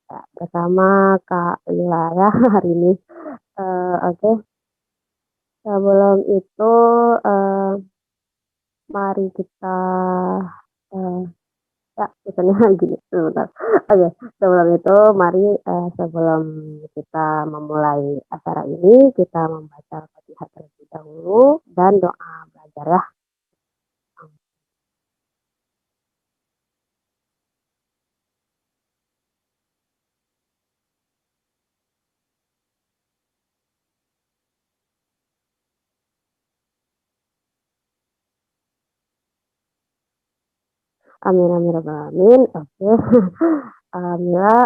Ya, bersama Kak Lila ya hari ini. Oke, sebelum itu eh, mari kita eh, ya misalnya gini sebentar. Oke, sebelum itu mari sebelum kita memulai acara ini kita membaca Fatihah terlebih dahulu dan doa belajar ya. Amin amin rabbal alamin. Oke. Alhamdulillah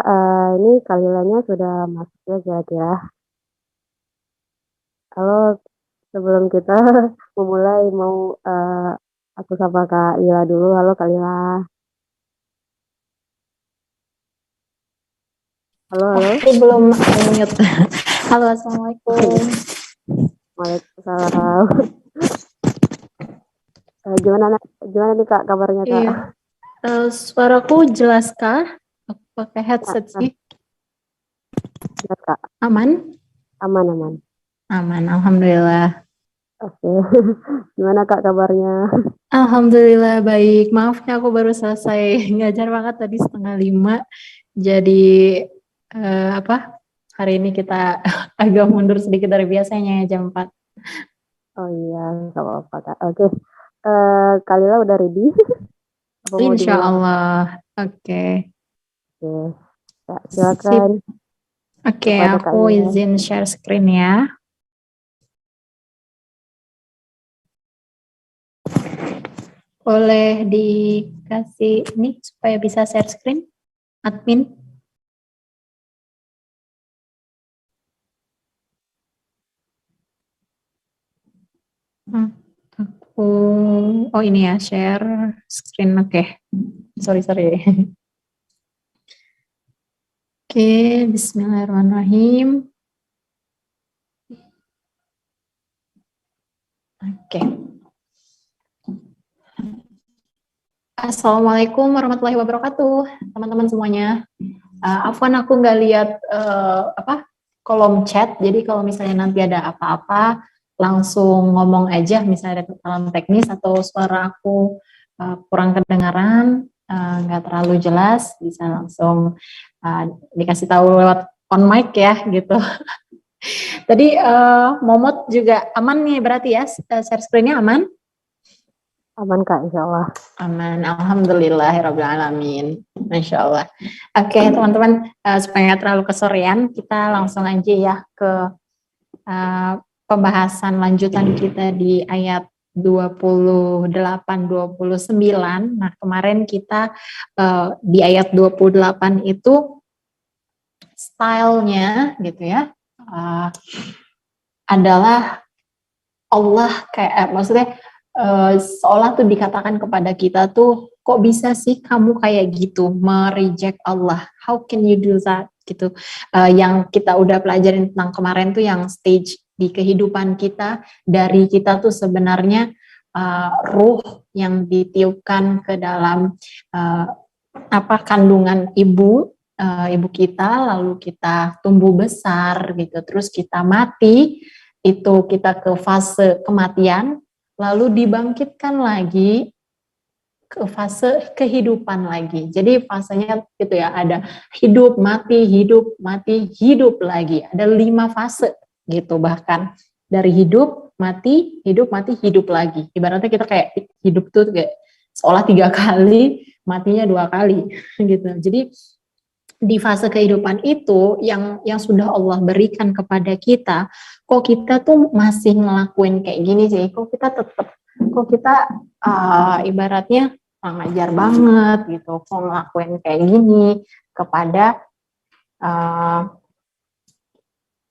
ini Kalilanya sudah masuk ya kira-kira. Halo, sebelum kita memulai mau aku sapa Kak Ila dulu. Halo Kak Ila. Halo, Oh, halo. ini belum unmute. Halo, Assalamualaikum. Waalaikumsalam. Gimana gimana nih Kak kabarnya Kak? Iya, suaraku jelas kah? Aku pakai Ya, headset sih. jelas Kak. Aman? Aman aman. Aman, Alhamdulillah. Oke. Gimana Kak kabarnya? Alhamdulillah baik. Maafnya aku baru selesai ngajar banget tadi 4:30. Jadi, apa? Hari ini kita agak mundur sedikit dari biasanya jam 4. Oh iya, nggak apa-apa Kak. Oke. Kak Lila udah ready? Apa mau Insya dimulai? Allah. Oke. Oke. Ya, Sip. silakan Oke, kepada Kak aku Lila. izin share screen ya. Boleh dikasih ini supaya bisa share screen, admin? Hmm, Aku, oh ini ya, share screen, oke. Sorry. Oke, bismillahirrahmanirrahim. Oke. Assalamualaikum warahmatullahi wabarakatuh, teman-teman semuanya. Afwan aku nggak lihat apa kolom chat, jadi kalau misalnya nanti ada apa-apa langsung ngomong aja, misalnya ada kesalahan teknis atau suara aku kurang kedengaran, nggak terlalu jelas, bisa langsung dikasih tahu lewat on mic ya gitu. Tadi Momot juga aman nih berarti ya, share screen-nya aman? Aman Kak, insya Allah. Aman, alhamdulillahirrahmanirrahim. Masya Allah. Oke, teman-teman, supaya nggak terlalu kesorean, kita langsung aja ya ke pembahasan lanjutan kita di ayat 28-29. Nah, kemarin kita di ayat 28 itu stylenya gitu ya, adalah Allah kayak maksudnya seolah tuh dikatakan kepada kita tuh, kok bisa sih kamu kayak gitu mereject Allah, how can you do that gitu. Yang kita udah pelajarin tentang kemarin tuh yang stage di kehidupan kita, dari kita tuh sebenarnya ruh yang ditiupkan ke dalam apa kandungan ibu kita, lalu kita tumbuh besar gitu, terus kita mati, itu kita ke fase kematian, lalu dibangkitkan lagi ke fase kehidupan lagi. Jadi fasenya gitu ya, ada hidup, mati, hidup lagi. Ada 5 fase gitu, bahkan dari hidup, mati, hidup lagi. Ibaratnya kita kayak hidup tuh kayak seolah 3 kali, matinya 2 kali gitu. Jadi di fase kehidupan itu yang sudah Allah berikan kepada kita, kok kita tuh masih ngelakuin kayak gini sih, kok kita ibaratnya ngajar banget gitu, kok ngelakuin kayak gini kepada uh,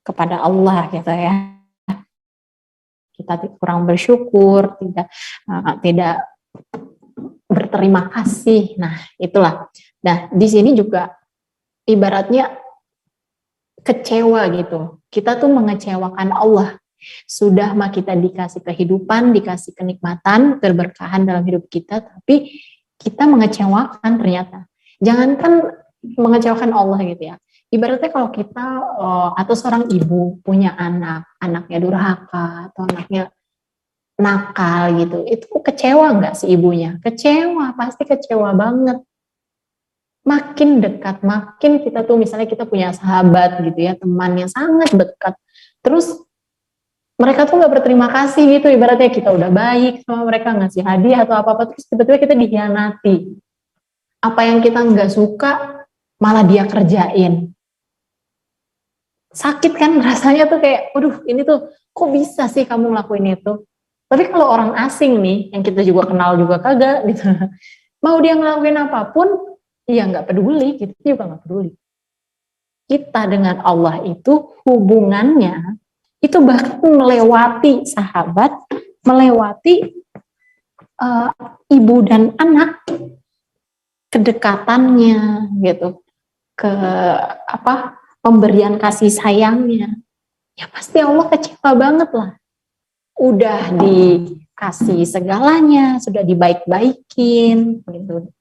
kepada Allah gitu ya, kita kurang bersyukur, tidak berterima kasih. Nah itulah. Nah di sini juga ibaratnya kecewa gitu. Kita tuh mengecewakan Allah. Sudah mah kita dikasih kehidupan, dikasih kenikmatan, keberkahan dalam hidup kita, tapi kita mengecewakan ternyata. Jangankan mengecewakan Allah gitu ya. Ibaratnya kalau kita atau seorang ibu punya anaknya durhaka atau anaknya nakal gitu, itu kecewa nggak si ibunya? Kecewa, pasti kecewa banget. Makin dekat, makin kita tuh misalnya kita punya sahabat gitu ya, teman yang sangat dekat, terus mereka tuh nggak berterima kasih gitu, ibaratnya kita udah baik sama mereka, ngasih hadiah atau apa-apa, terus tiba-tiba kita dikhianati. Apa yang kita nggak suka malah dia kerjain. Sakit kan rasanya tuh kayak, waduh ini tuh kok bisa sih kamu ngelakuin itu. Tapi kalau orang asing nih, yang kita juga kenal juga kagak gitu, mau dia ngelakuin apapun, ya nggak peduli, kita juga nggak peduli. Kita dengan Allah itu hubungannya itu bahkan melewati sahabat, melewati ibu dan anak, kedekatannya gitu, ke apa pemberian kasih sayangnya, ya pasti Allah kecewa banget lah. Udah dikasih segalanya, sudah dibaik-baikin gitu,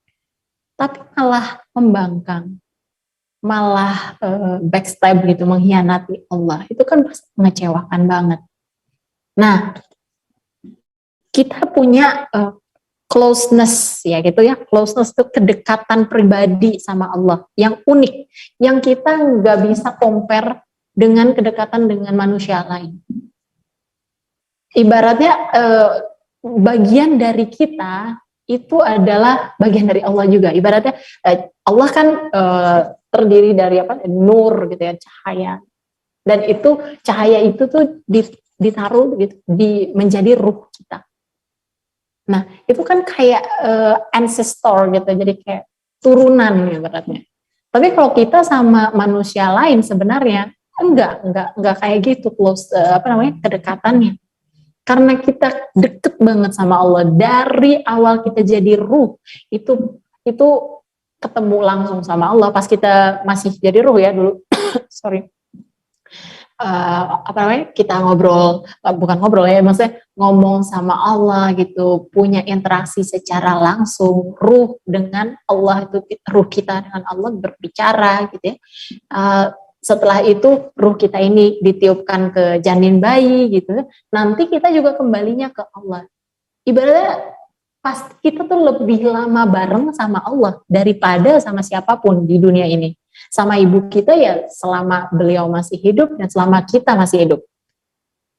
tapi malah membangkang, malah backstab gitu, mengkhianati Allah, itu kan pasti mengecewakan banget. Nah, kita punya closeness ya gitu ya, closeness itu kedekatan pribadi sama Allah yang unik, yang kita nggak bisa compare dengan kedekatan dengan manusia lain. Ibaratnya bagian dari kita itu adalah bagian dari Allah juga. Ibaratnya Allah kan terdiri dari apa? Nur gitu ya, cahaya. Dan itu cahaya itu tuh ditaruh gitu, menjadi ruh kita. Nah, itu kan kayak ancestor gitu, jadi kayak turunan ibaratnya. Tapi kalau kita sama manusia lain sebenarnya enggak kayak gitu close kedekatannya. Karena kita deket banget sama Allah dari awal kita jadi ruh, itu ketemu langsung sama Allah pas kita masih jadi ruh ya dulu. Sorry. Kita ngobrol, bukan ngobrol ya, maksudnya ngomong sama Allah gitu, punya interaksi secara langsung, ruh dengan Allah itu, ruh kita dengan Allah berbicara gitu ya. Setelah itu ruh kita ini ditiupkan ke janin bayi gitu, nanti kita juga kembalinya ke Allah. Ibaratnya pasti kita tuh lebih lama bareng sama Allah daripada sama siapapun di dunia ini. Sama ibu kita ya selama beliau masih hidup dan selama kita masih hidup.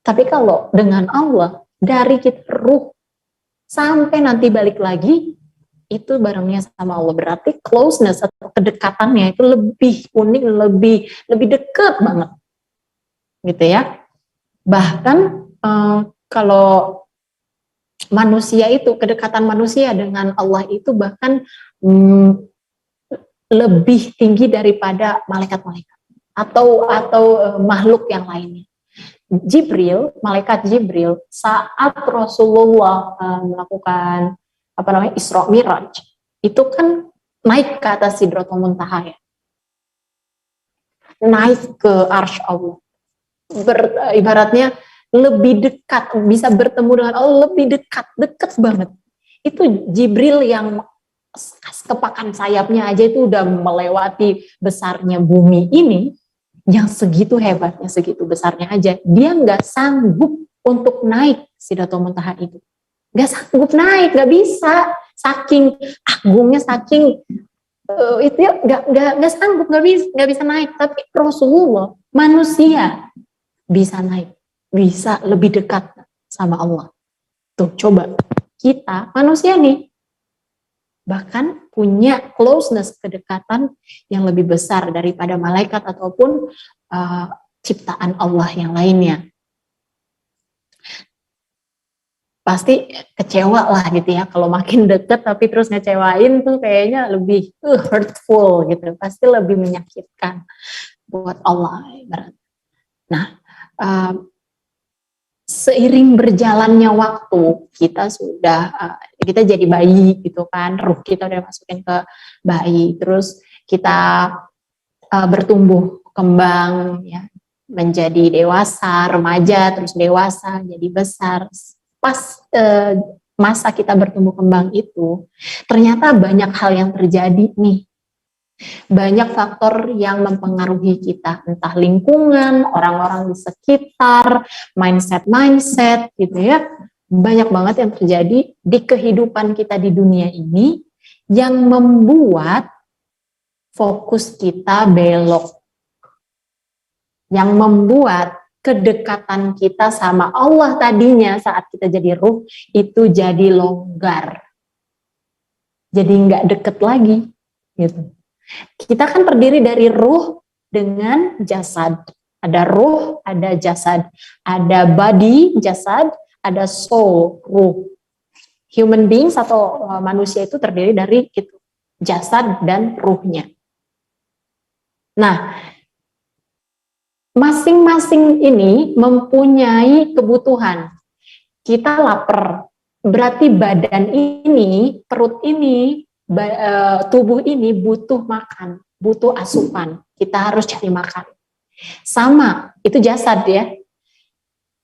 Tapi kalau dengan Allah, dari kita ruh sampai nanti balik lagi, itu barengnya sama Allah. Berarti closeness atau kedekatannya itu lebih unik, lebih dekat banget. Gitu ya. Bahkan kalau manusia itu, kedekatan manusia dengan Allah itu bahkan lebih tinggi daripada malaikat-malaikat atau makhluk yang lainnya. Jibril, malaikat Jibril, saat Rasulullah melakukan Isra Miraj, itu kan naik ke atas Sidratul Muntaha ya, naik ke arsy Allah, ibaratnya lebih dekat, bisa bertemu dengan Allah lebih dekat banget. Itu Jibril yang kepakan sayapnya aja itu udah melewati besarnya bumi ini, yang segitu hebatnya, segitu besarnya aja, dia nggak sanggup untuk naik Sidratul Muntaha itu. Nggak sanggup naik, nggak bisa. Saking agungnya, saking itu ya nggak sanggup, nggak bisa naik. Tapi Rasulullah, manusia, bisa naik, bisa lebih dekat sama Allah. Tuh coba, kita manusia nih, bahkan punya closeness, kedekatan yang lebih besar daripada malaikat ataupun ciptaan Allah yang lainnya. Pasti kecewa lah gitu ya, kalau makin deket tapi terus ngecewain tuh kayaknya lebih hurtful gitu, pasti lebih menyakitkan buat Allah. Nah, seiring berjalannya waktu, kita jadi bayi gitu kan, ruh kita udah masukin ke bayi, terus kita bertumbuh kembang ya, menjadi dewasa, remaja, terus dewasa, jadi besar. Pas masa kita bertumbuh kembang itu, ternyata banyak hal yang terjadi nih. Banyak faktor yang mempengaruhi kita, entah lingkungan, orang-orang di sekitar, mindset gitu ya. Banyak banget yang terjadi di kehidupan kita di dunia ini yang membuat fokus kita belok, yang membuat kedekatan kita sama Allah tadinya saat kita jadi ruh itu jadi longgar, jadi nggak deket lagi gitu. Kita kan terdiri dari ruh dengan jasad. Ada ruh, ada jasad. Ada body, jasad, ada soul, ruh. Human beings atau manusia itu terdiri dari itu, jasad dan ruhnya. Nah, masing-masing ini mempunyai kebutuhan. Kita lapar, berarti badan ini, perut ini, tubuh ini butuh makan, butuh asupan. Kita harus cari makan. Sama, itu jasad ya.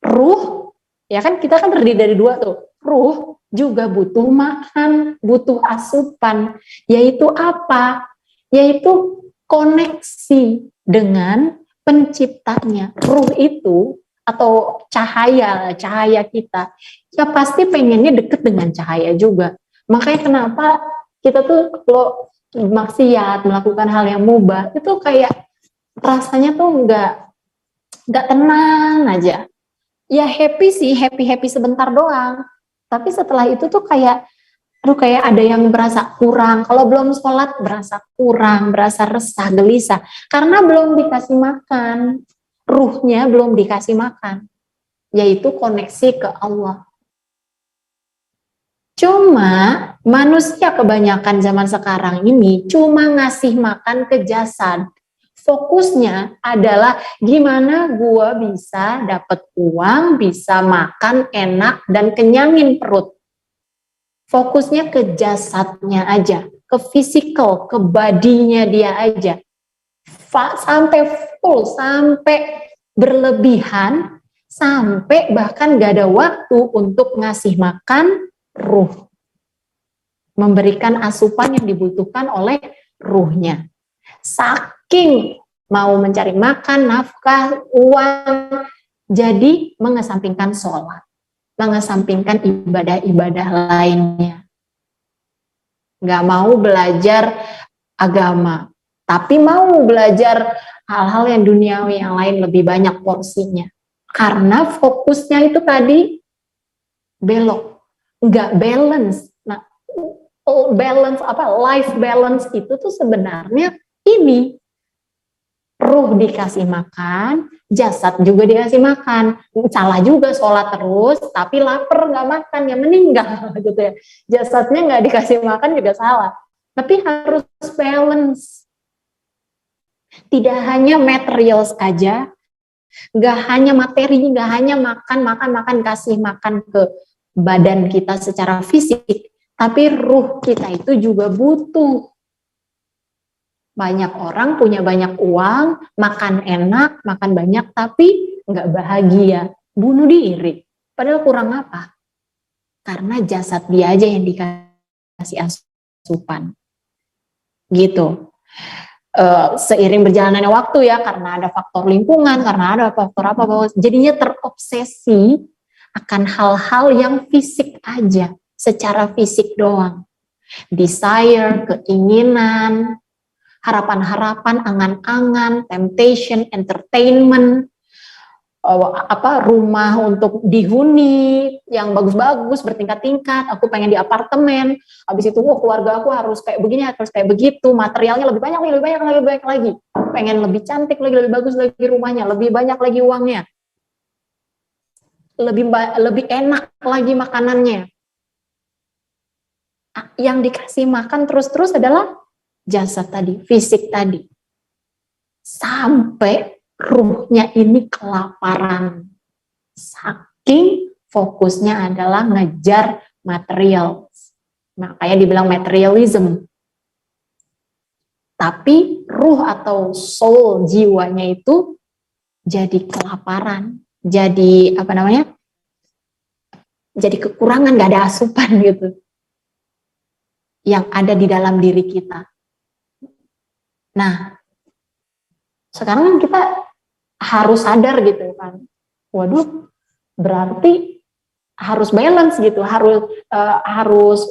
Ruh, ya kan kita kan terdiri dari dua tuh. Ruh juga butuh makan, butuh asupan. Yaitu apa? Yaitu koneksi dengan penciptanya. Ruh itu atau cahaya kita, ya pasti pengennya deket dengan cahaya juga. Makanya kenapa kita tuh kalau maksiat, melakukan hal yang mubah, itu kayak rasanya tuh nggak tenang aja. Ya happy sih, happy sebentar doang. Tapi setelah itu tuh kayak, aduh kayak ada yang berasa kurang. Kalau belum sholat berasa kurang, berasa resah, gelisah. Karena belum dikasih makan, ruhnya belum dikasih makan. Yaitu koneksi ke Allah. Cuma manusia kebanyakan zaman sekarang ini cuma ngasih makan ke jasad. Fokusnya adalah gimana gua bisa dapat uang, bisa makan enak dan kenyangin perut. Fokusnya ke jasadnya aja, ke fisikal, ke badinya dia aja. Sampai full, sampai berlebihan, sampai bahkan gak ada waktu untuk ngasih makan ruh, memberikan asupan yang dibutuhkan oleh ruhnya. Saking mau mencari makan, nafkah, uang, jadi mengesampingkan sholat, mengesampingkan ibadah-ibadah lainnya. Gak mau belajar agama, tapi mau belajar hal-hal yang duniawi yang lain lebih banyak porsinya. Karena fokusnya itu tadi belok, nggak balance. Nah, balance life balance itu tuh sebenarnya ini, ruh dikasih makan, jasad juga dikasih makan. Salah juga sholat terus, tapi lapar nggak makan, ya meninggal gitu ya. Jasadnya nggak dikasih makan juga salah. Tapi harus balance. Tidak hanya materials aja, nggak hanya materi, nggak hanya makan, kasih makan ke badan kita secara fisik, tapi ruh kita itu juga butuh. Banyak orang punya banyak uang, makan enak, makan banyak, tapi nggak bahagia, bunuh diri. Padahal kurang apa? Karena jasad dia aja yang dikasih asupan. Gitu. Seiring berjalannya waktu ya, karena ada faktor lingkungan, karena ada faktor apa, jadinya terobsesi akan hal-hal yang fisik aja, secara fisik doang. Desire, keinginan, harapan-harapan, angan-angan, temptation, entertainment, rumah untuk dihuni yang bagus-bagus bertingkat-tingkat, aku pengen di apartemen, habis itu keluarga aku harus kayak begini, harus kayak begitu, materialnya lebih banyak lagi, pengen lebih cantik lagi, lebih bagus lagi rumahnya, lebih banyak lagi uangnya, lebih enak lagi makanannya. Yang dikasih makan terus-terus adalah jasad tadi, fisik tadi, sampai ruhnya ini kelaparan. Saking fokusnya adalah ngejar material. Makanya dibilang materialism. Tapi ruh atau soul, jiwanya itu jadi kelaparan. Jadi jadi kekurangan, gak ada asupan gitu. Yang ada di dalam diri kita. Nah, sekarang kan kita harus sadar gitu kan. Waduh, berarti harus balance gitu, harus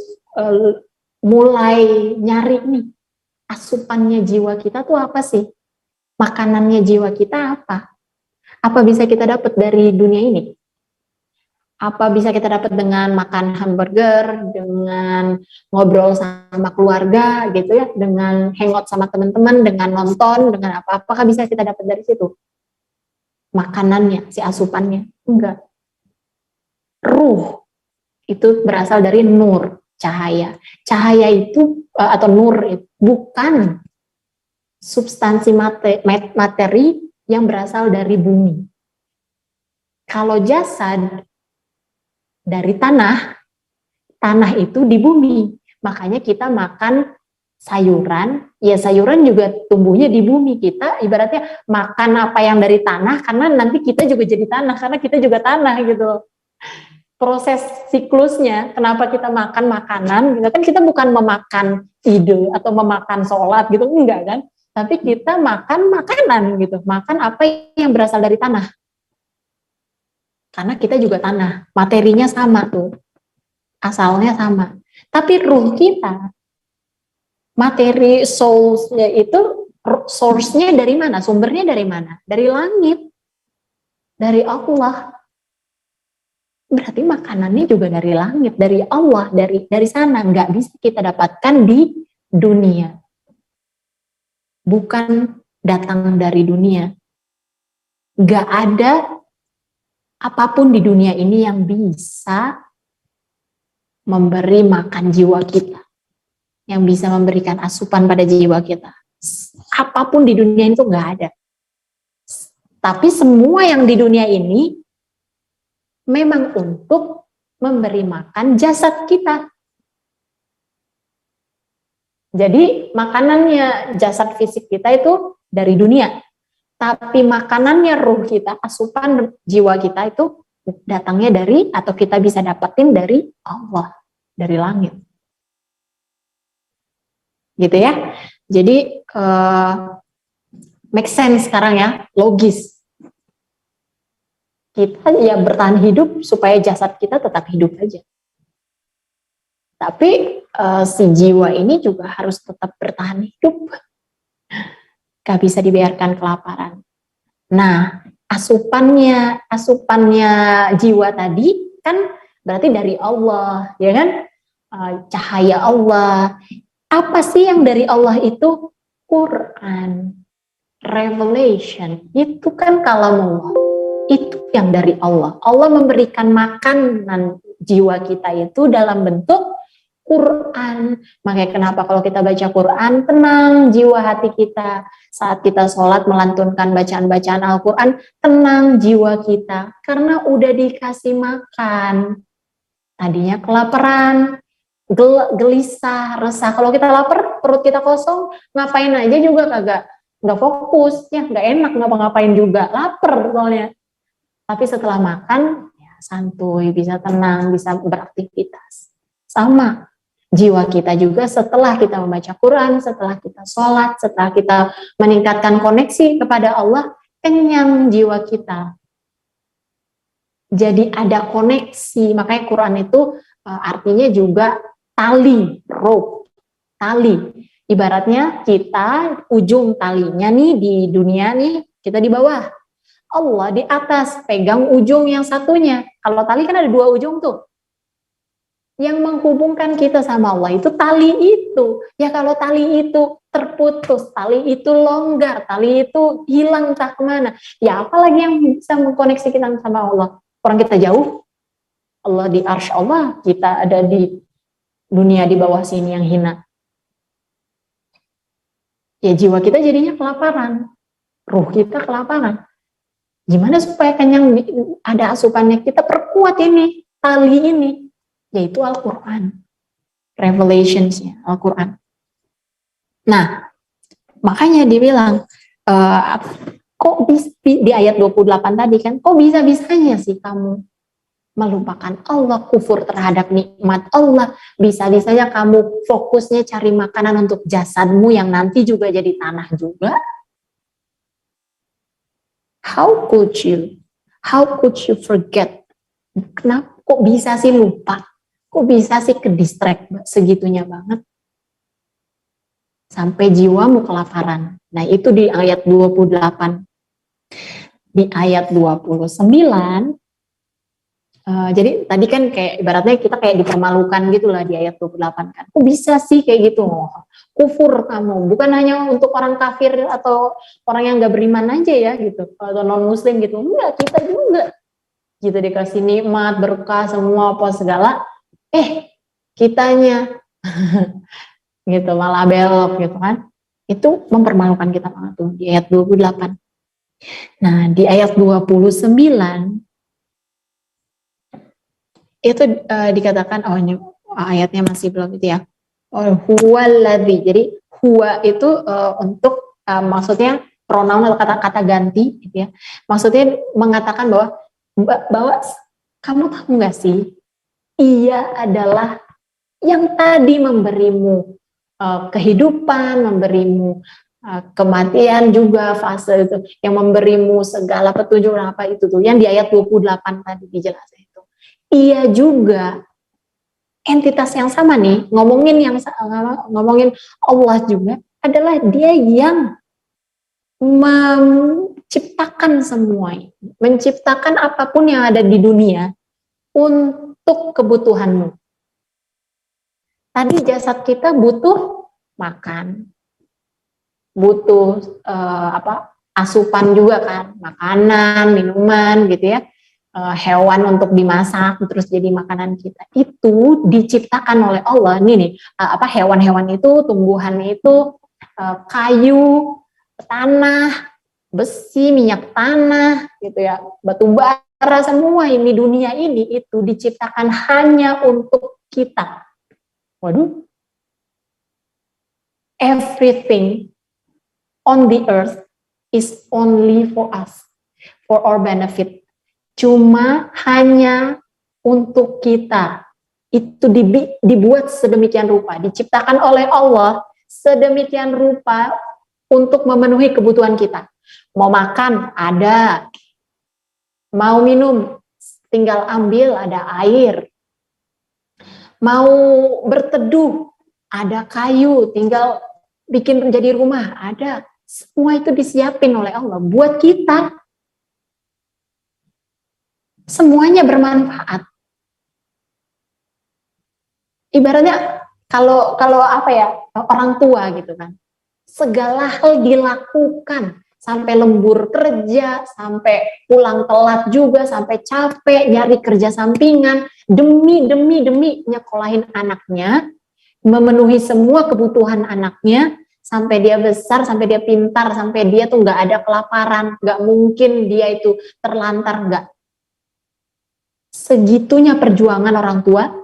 mulai nyari nih asupannya jiwa kita tuh apa sih? Makanannya jiwa kita apa? Apa bisa kita dapat dari dunia ini? Apa bisa kita dapat dengan makan hamburger, dengan ngobrol sama keluarga gitu ya, dengan hangout sama teman-teman, dengan nonton, dengan apa? Apakah bisa kita dapat dari situ? Makanannya, si asupannya? Enggak. Ruh itu berasal dari nur, cahaya. Cahaya itu atau nur itu bukan substansi materi yang berasal dari bumi. Kalau jasad dari tanah itu di bumi. Makanya kita makan sayuran, ya sayuran juga tumbuhnya di bumi. Kita ibaratnya makan apa yang dari tanah, karena nanti kita juga jadi tanah, karena kita juga tanah gitu. Proses siklusnya, kenapa kita makan makanan, gitu kan, kita bukan memakan ide atau memakan sholat gitu, enggak kan. Tapi kita makan makanan gitu, makan apa yang berasal dari tanah. Karena kita juga tanah, materinya sama tuh, asalnya sama. Tapi ruh kita, materi soulsnya itu, source-nya dari mana? Sumbernya dari mana? Dari langit, dari Allah. Berarti makanannya juga dari langit, dari Allah, dari sana. Nggak bisa kita dapatkan di dunia. Bukan datang dari dunia. Nggak ada apapun di dunia ini yang bisa memberi makan jiwa kita, yang bisa memberikan asupan pada jiwa kita. Apapun di dunia itu nggak ada. Tapi semua yang di dunia ini memang untuk memberi makan jasad kita. Jadi makanannya jasad fisik kita itu dari dunia. Tapi makanannya ruh kita, asupan jiwa kita itu datangnya dari, atau kita bisa dapetin dari Allah, dari langit. Gitu ya. Jadi make sense sekarang ya, logis. Kita ya bertahan hidup supaya jasad kita tetap hidup aja. Tapi si jiwa ini juga harus tetap bertahan hidup. Gak bisa dibiarkan kelaparan. Nah, asupannya jiwa tadi kan berarti dari Allah, ya kan? Cahaya Allah. Apa sih yang dari Allah itu? Quran, Revelation. Itu kan kalamullah. Itu yang dari Allah. Allah memberikan makanan jiwa kita itu dalam bentuk Quran. Makanya kenapa kalau kita baca Quran, tenang jiwa hati kita. Saat kita sholat melantunkan bacaan-bacaan Al-Quran, tenang jiwa kita. Karena udah dikasih makan. Tadinya kelaparan, gelisah, resah. Kalau kita lapar, perut kita kosong, ngapain aja juga nggak fokus, ya nggak enak ngapa-ngapain juga. Lapar soalnya. Tapi setelah makan, ya santuy, bisa tenang, bisa beraktivitas. Sama. Jiwa kita juga setelah kita membaca Quran, setelah kita sholat, setelah kita meningkatkan koneksi kepada Allah, kenyang jiwa kita. Jadi ada koneksi, makanya Quran itu artinya juga tali, rope, tali. Ibaratnya kita ujung talinya nih di dunia nih, kita di bawah. Allah di atas, pegang ujung yang satunya. Kalau tali kan ada dua ujung tuh. Yang menghubungkan kita sama Allah itu tali itu. Ya kalau tali itu terputus, tali itu longgar, tali itu hilang entah kemana. Ya apalagi yang bisa mengkoneksi kita sama Allah. Orang kita jauh, Allah di arsy Allah, kita ada di dunia di bawah sini yang hina. Ya jiwa kita jadinya kelaparan, ruh kita kelaparan. Gimana supaya kenyang, ada asupannya, kita perkuat ini, tali ini. Yaitu Al-Quran, Revelationsnya Al-Quran. Nah, makanya dibilang, kok bisa, di ayat 28 tadi kan, kok bisa-bisanya sih kamu melupakan Allah, kufur terhadap nikmat Allah. Bisa-bisanya kamu fokusnya cari makanan untuk jasadmu yang nanti juga jadi tanah juga. How could you? How could you forget? Kenapa kok bisa sih lupa? Kok bisa sih ke distract segitunya banget? Sampai jiwamu kelaparan. Nah, itu di ayat 28. Di ayat 29, jadi tadi kan kayak ibaratnya kita kayak dipermalukan gitu lah di ayat 28 kan. Kok bisa sih kayak gitu? Kufur kamu. Bukan hanya untuk orang kafir atau orang yang gak beriman aja ya gitu. Atau non muslim gitu. Enggak, kita juga. Gitu dikasih nikmat, berkah, semua apa segala. Kitanya gitu malah belok gitu kan. Itu mempermalukan kita banget tuh di ayat 28. Nah, di ayat 29 itu dikatakan, ini ayatnya masih belum itu ya. Huwaladzi. Jadi huwa itu untuk maksudnya pronoun atau kata-kata ganti gitu ya. Maksudnya mengatakan bahwa kamu tahu nggak sih, ia adalah yang tadi memberimu kehidupan, memberimu kematian juga, fase itu, yang memberimu segala petunjuk apa itu tuh, yang di ayat 28 tadi dijelasin itu. Ia juga entitas yang sama nih, ngomongin Allah juga adalah dia yang menciptakan semua, menciptakan apapun yang ada di dunia untuk kebutuhanmu. Tadi jasad kita butuh makan, butuh asupan juga kan, makanan, minuman gitu ya, hewan untuk dimasak terus jadi makanan kita. Itu diciptakan oleh Allah. Nih hewan-hewan itu, tumbuhan itu, kayu, tanah, besi, minyak tanah gitu ya, batu bara, semua ini dunia ini itu diciptakan hanya untuk kita. Waduh. Everything on the earth is only for us, for our benefit. Cuma hanya untuk kita. Itu dibuat sedemikian rupa, diciptakan oleh Allah sedemikian rupa untuk memenuhi kebutuhan kita. Mau makan, ada. Mau minum, tinggal ambil, ada air. Mau berteduh, ada kayu, tinggal bikin menjadi rumah, ada. Semua itu disiapin oleh Allah buat kita. Semuanya bermanfaat. Ibaratnya kalau orang tua gitu kan, segala hal dilakukan sampai lembur kerja, sampai pulang telat juga, sampai capek nyari kerja sampingan demi nyekolahin anaknya, memenuhi semua kebutuhan anaknya sampai dia besar, sampai dia pintar, sampai dia tuh nggak ada kelaparan, nggak mungkin dia itu terlantar, nggak. Segitunya perjuangan orang tua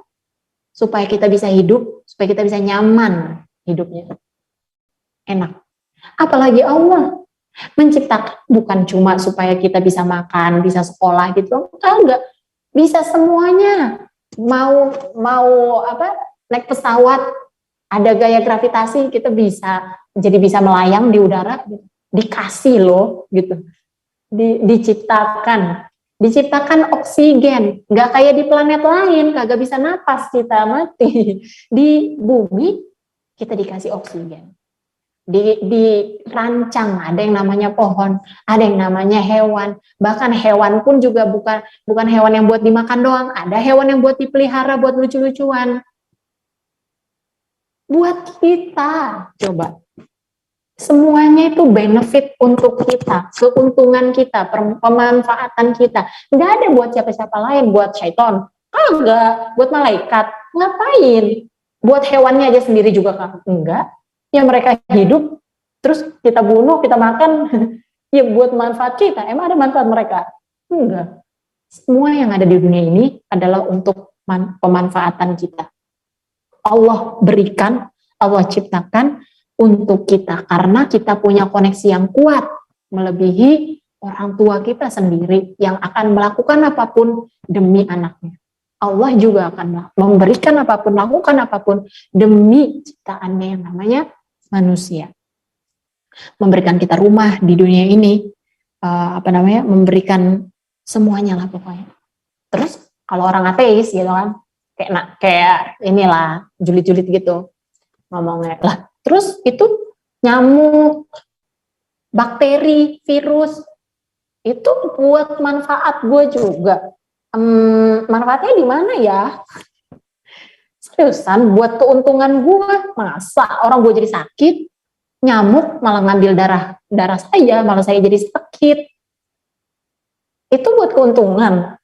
supaya kita bisa hidup, supaya kita bisa nyaman hidupnya, enak. Apalagi Allah menciptakan bukan cuma supaya kita bisa makan, bisa sekolah gitu, enggak, bisa semuanya. Mau naik pesawat, ada gaya gravitasi, kita bisa melayang di udara, gitu. Dikasih loh gitu, diciptakan oksigen, nggak kayak di planet lain, kagak bisa napas, kita mati. Di bumi kita dikasih oksigen, dirancang, ada yang namanya pohon, ada yang namanya hewan, bahkan hewan pun juga bukan hewan yang buat dimakan doang, ada hewan yang buat dipelihara, buat lucu-lucuan, buat kita. Coba, semuanya itu benefit untuk kita, keuntungan kita, pemanfaatan kita. Nggak ada buat siapa-siapa lain, buat syaiton, enggak, buat malaikat, ngapain? Buat hewannya aja sendiri juga kan? Enggak. Ya mereka hidup, terus kita bunuh, kita makan, ya buat manfaat kita. Emang ada manfaat mereka? Enggak. Semua yang ada di dunia ini adalah untuk pemanfaatan kita. Allah berikan, Allah ciptakan untuk kita, karena kita punya koneksi yang kuat, melebihi orang tua kita sendiri yang akan melakukan apapun demi anaknya. Allah juga akan memberikan apapun, lakukan apapun demi ciptaannya yang namanya manusia. Memberikan kita rumah di dunia ini, memberikan semuanya lah pokoknya. Terus kalau orang ateis gitu kan, kayak inilah julid-julid gitu ngomongnya lah. Terus itu nyamuk, bakteri, virus itu buat manfaat gue juga. Manfaatnya di mana ya? Seriusan buat keuntungan gue, masa orang gue jadi sakit, nyamuk malah ngambil darah saya, malah saya jadi sakit. Itu buat keuntungan.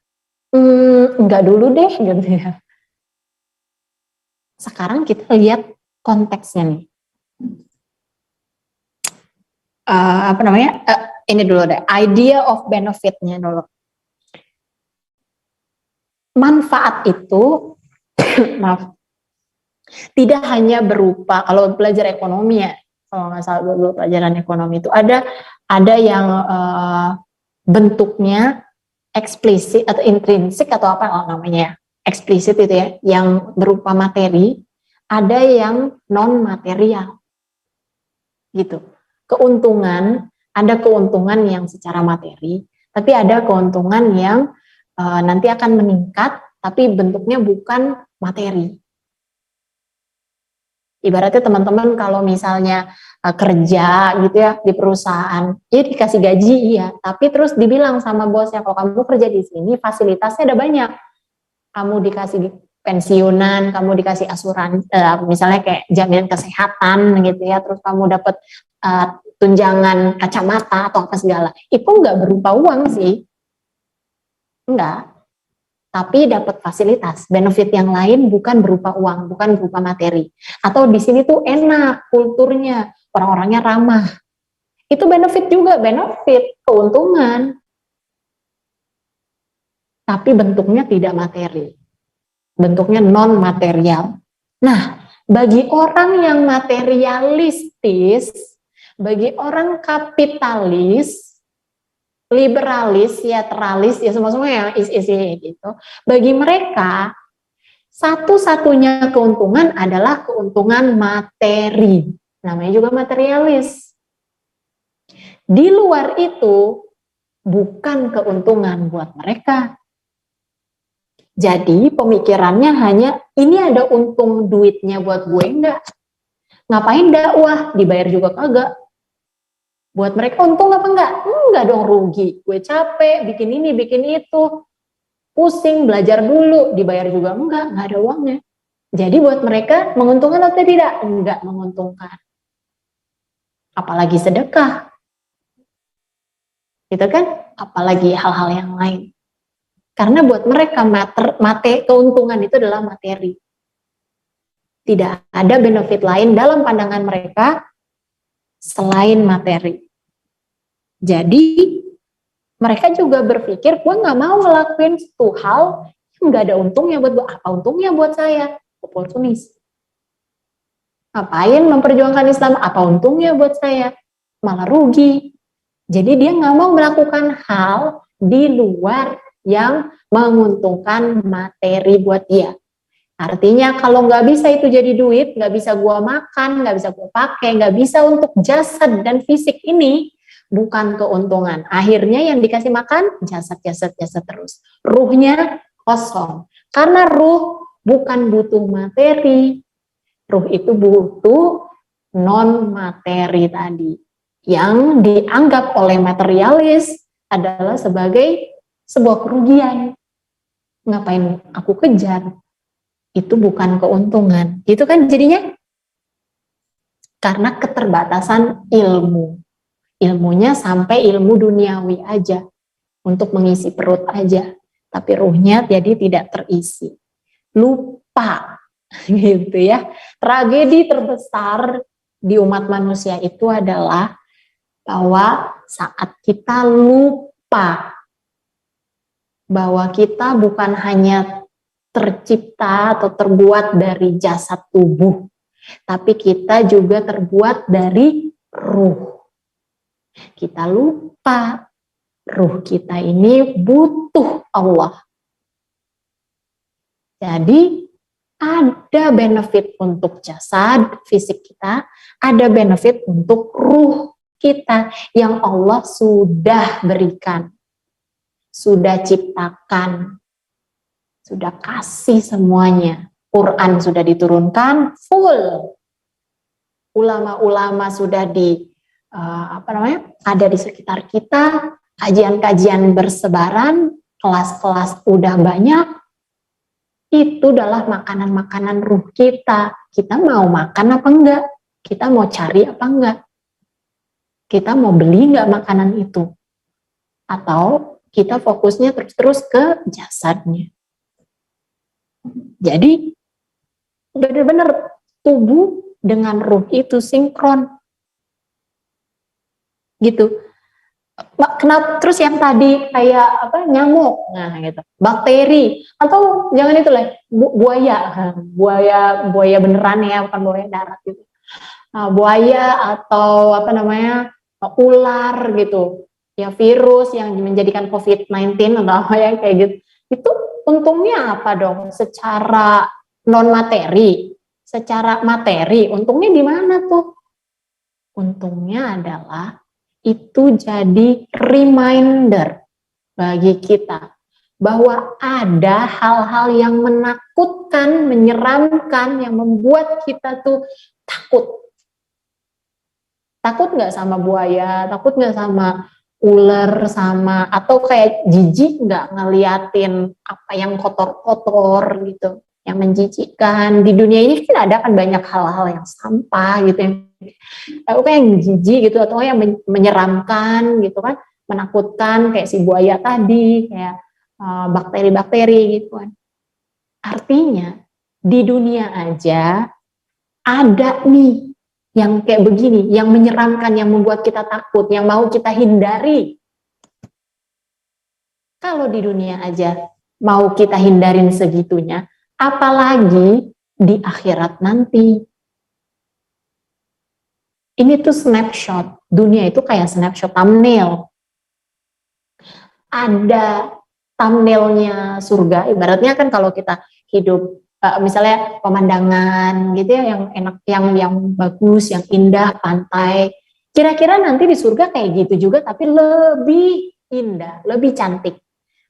Enggak dulu deh gitu ya. Sekarang kita lihat konteksnya nih. Ini dulu deh, idea of benefit-nya dulu. Manfaat itu maaf, tidak hanya berupa, kalau belajar ekonomi ya, kalau nggak salah dulu pelajaran ekonomi itu ada yang bentuknya eksplisit atau intrinsik atau apa namanya, eksplisit itu ya, yang berupa materi, ada yang non material gitu. Keuntungan, ada keuntungan yang secara materi, tapi ada keuntungan yang nanti akan meningkat, tapi bentuknya bukan materi. Ibaratnya teman-teman kalau misalnya kerja gitu ya di perusahaan, ya dikasih gaji iya, tapi terus dibilang sama bosnya kalau kamu kerja di sini fasilitasnya ada banyak, kamu dikasih pensiunan, kamu dikasih asuransi, misalnya kayak jaminan kesehatan gitu ya, terus kamu dapat tunjangan kacamata atau apa segala, itu nggak berupa uang sih, enggak. Tapi dapat fasilitas, benefit yang lain bukan berupa uang, bukan berupa materi. Atau di sini tuh enak, kulturnya, orang-orangnya ramah. Itu benefit juga, benefit, keuntungan. Tapi bentuknya tidak materi. Bentuknya non material. Nah, bagi orang yang materialistis, bagi orang kapitalis, liberalis, ya teralis, ya semua yang isi gitu. Bagi mereka, satu-satunya keuntungan adalah keuntungan materi. Namanya juga materialis. Di luar itu, bukan keuntungan buat mereka. Jadi pemikirannya hanya, ini ada untung duitnya buat gue enggak. Ngapain dakwah, dibayar juga kagak. Buat mereka untung apa enggak? Enggak dong, rugi. Gue capek, bikin ini, bikin itu. Pusing, belajar dulu, dibayar juga enggak ada uangnya. Jadi buat mereka menguntungkan atau tidak? Enggak menguntungkan. Apalagi sedekah. Gitu kan? Apalagi hal-hal yang lain. Karena buat mereka keuntungan itu adalah materi. Tidak ada benefit lain dalam pandangan mereka selain materi. Jadi mereka juga berpikir, gue nggak mau ngelakuin satu hal yang nggak ada untungnya buat gue. Apa untungnya buat saya? Oportunis. Ngapain memperjuangkan Islam? Apa untungnya buat saya? Malah rugi. Jadi dia nggak mau melakukan hal di luar yang menguntungkan materi buat dia. Artinya kalau nggak bisa itu jadi duit, nggak bisa gua makan, nggak bisa gua pakai, nggak bisa untuk jasad dan fisik ini, bukan keuntungan. Akhirnya yang dikasih makan, jasad terus. Ruhnya kosong. Karena ruh bukan butuh materi. Ruh itu butuh non-materi tadi. Yang dianggap oleh materialis adalah sebagai sebuah kerugian. Ngapain aku kejar? Itu bukan keuntungan. Itu kan jadinya karena keterbatasan ilmu. Ilmunya sampai ilmu duniawi aja, untuk mengisi perut aja. Tapi ruhnya jadi tidak terisi. Lupa, gitu ya. Tragedi terbesar di umat manusia itu adalah bahwa saat kita lupa bahwa kita bukan hanya tercipta atau terbuat dari jasad tubuh, tapi kita juga terbuat dari ruh. Kita lupa ruh kita ini butuh Allah. Jadi ada benefit untuk jasad, fisik kita, ada benefit untuk ruh kita yang Allah sudah berikan, sudah ciptakan, sudah kasih semuanya. Quran sudah diturunkan full. Ulama-ulama sudah ada di sekitar kita, kajian-kajian bersebaran, kelas-kelas udah banyak. Itu adalah makanan-makanan ruh kita. Kita mau makan apa enggak? Kita mau cari apa enggak? Kita mau beli enggak makanan itu? Atau kita fokusnya terus-terus ke jasadnya. Jadi benar-benar tubuh dengan ruh itu sinkron. Gitu. Kenapa terus yang tadi kayak nyamuk, nah gitu, bakteri atau jangan itu lah buaya beneran ya, bukan buaya darat gitu, buaya atau ular gitu ya, virus yang menjadikan COVID-19 atau apa ya kayak gitu, itu untungnya apa dong secara non materi, secara materi untungnya di mana tuh? Untungnya adalah itu jadi reminder bagi kita bahwa ada hal-hal yang menakutkan, menyeramkan, yang membuat kita tuh takut. Takut nggak sama buaya, takut nggak sama ular, atau kayak jijik nggak ngeliatin apa yang kotor-kotor gitu, yang menjijikkan. Di dunia ini kan ada kan banyak hal-hal yang sampah gitu, yang jijik gitu atau yang menyeramkan gitu kan, menakutkan kayak si buaya tadi, kayak bakteri-bakteri gitu kan. Artinya di dunia aja ada nih yang kayak begini, yang menyeramkan, yang membuat kita takut, yang mau kita hindari. Kalau di dunia aja mau kita hindarin segitunya, apalagi di akhirat nanti. Ini tuh snapshot, dunia itu kayak snapshot thumbnail. Ada thumbnailnya surga, ibaratnya kan kalau kita hidup, misalnya pemandangan gitu ya, yang enak, yang bagus, yang indah, pantai. Kira-kira nanti di surga kayak gitu juga, tapi lebih indah, lebih cantik.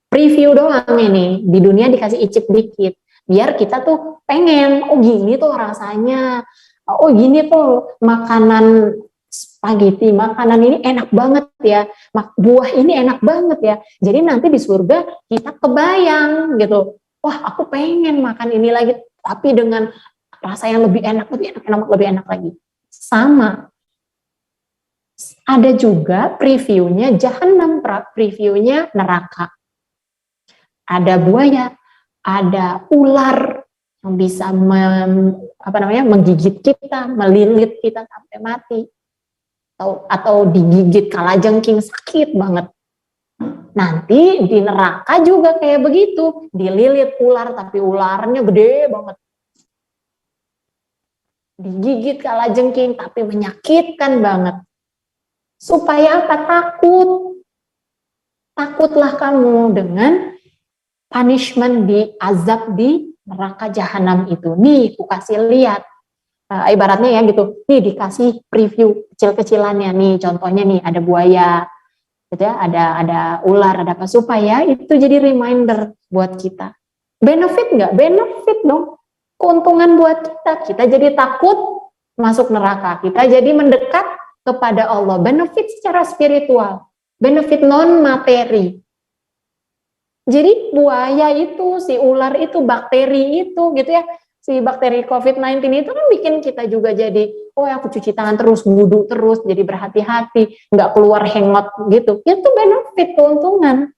Preview doang ini, di dunia dikasih icip dikit, biar kita tuh pengen, oh gini tuh rasanya, oh gini tuh makanan spaghetti, makanan ini enak banget ya, buah ini enak banget ya. Jadi nanti di surga kita kebayang gitu, wah aku pengen makan ini lagi, tapi dengan rasa yang lebih enak, lebih enak lagi. Sama. Ada juga previewnya jahanam, previewnya neraka. Ada buaya, ada ular yang bisa menggigit kita, melilit kita sampai mati, atau digigit kalajengking, sakit banget. Nanti di neraka juga kayak begitu, dililit ular tapi ularnya gede banget, digigit kalajengking tapi menyakitkan banget. Supaya apa? Takutlah kamu dengan punishment, di azab di neraka jahanam itu. Nih, aku kasih lihat, ibaratnya ya gitu, nih dikasih preview kecil-kecilannya nih, contohnya nih ada buaya, gitu ya, ada ular, ada apa, supaya itu jadi reminder buat kita. Benefit nggak? Benefit dong. Keuntungan buat kita jadi takut masuk neraka, kita jadi mendekat kepada Allah. Benefit secara spiritual, benefit non materi. Jadi buaya itu, si ular itu, bakteri itu gitu ya, si bakteri COVID-19 itu kan bikin kita juga jadi, oh aku cuci tangan terus, wudhu terus, jadi berhati-hati, nggak keluar hangout gitu. Itu benefit, keuntungan.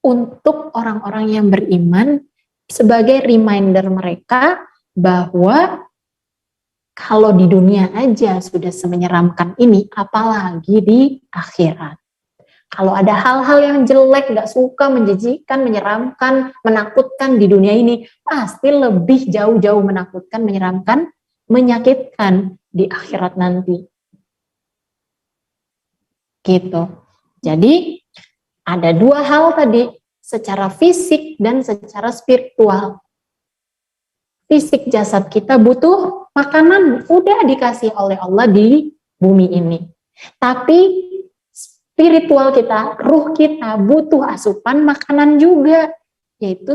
Untuk orang-orang yang beriman, sebagai reminder mereka bahwa kalau di dunia aja sudah semenyeramkan ini, apalagi di akhirat. Kalau ada hal-hal yang jelek, gak suka, menjijikkan, menyeramkan, menakutkan di dunia ini, pasti lebih jauh-jauh menakutkan, menyeramkan, menyakitkan di akhirat nanti. gitu. Jadi ada dua hal tadi, secara fisik dan secara spiritual. Fisik jasad kita butuh makanan, udah dikasih oleh Allah di bumi ini. Tapi spiritual kita, ruh kita butuh asupan makanan juga, yaitu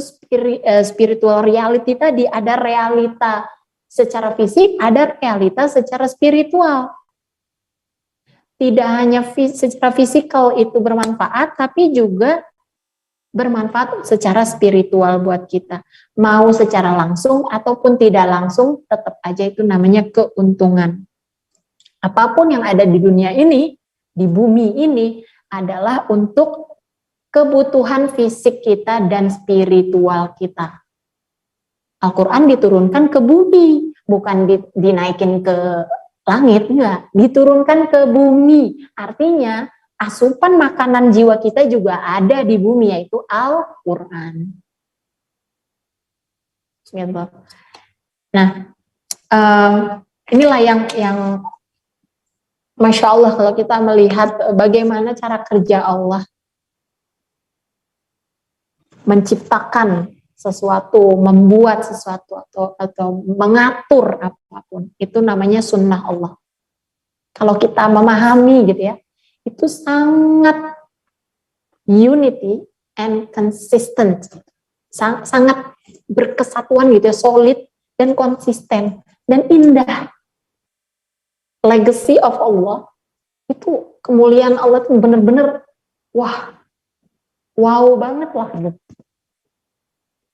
spiritual reality tadi. Ada realita secara fisik, ada realita secara spiritual. Tidak hanya secara fisikal itu bermanfaat, tapi juga bermanfaat secara spiritual buat kita. Mau secara langsung ataupun tidak langsung, tetap aja itu namanya keuntungan. Apapun yang ada di dunia ini, di bumi ini, adalah untuk kebutuhan fisik kita dan spiritual kita. Al-Quran diturunkan ke bumi, bukan dinaikin ke langit, enggak. Diturunkan ke bumi, artinya asupan makanan jiwa kita juga ada di bumi, yaitu Al-Quran. Nah, inilah yang Masya Allah kalau kita melihat bagaimana cara kerja Allah menciptakan sesuatu, membuat sesuatu atau mengatur apapun, itu namanya sunnah Allah. Kalau kita memahami gitu ya, itu sangat unity and consistent, sangat berkesatuan gitu ya, solid dan konsisten dan indah. Legacy of Allah itu, kemuliaan Allah itu benar-benar wow banget lah gitu.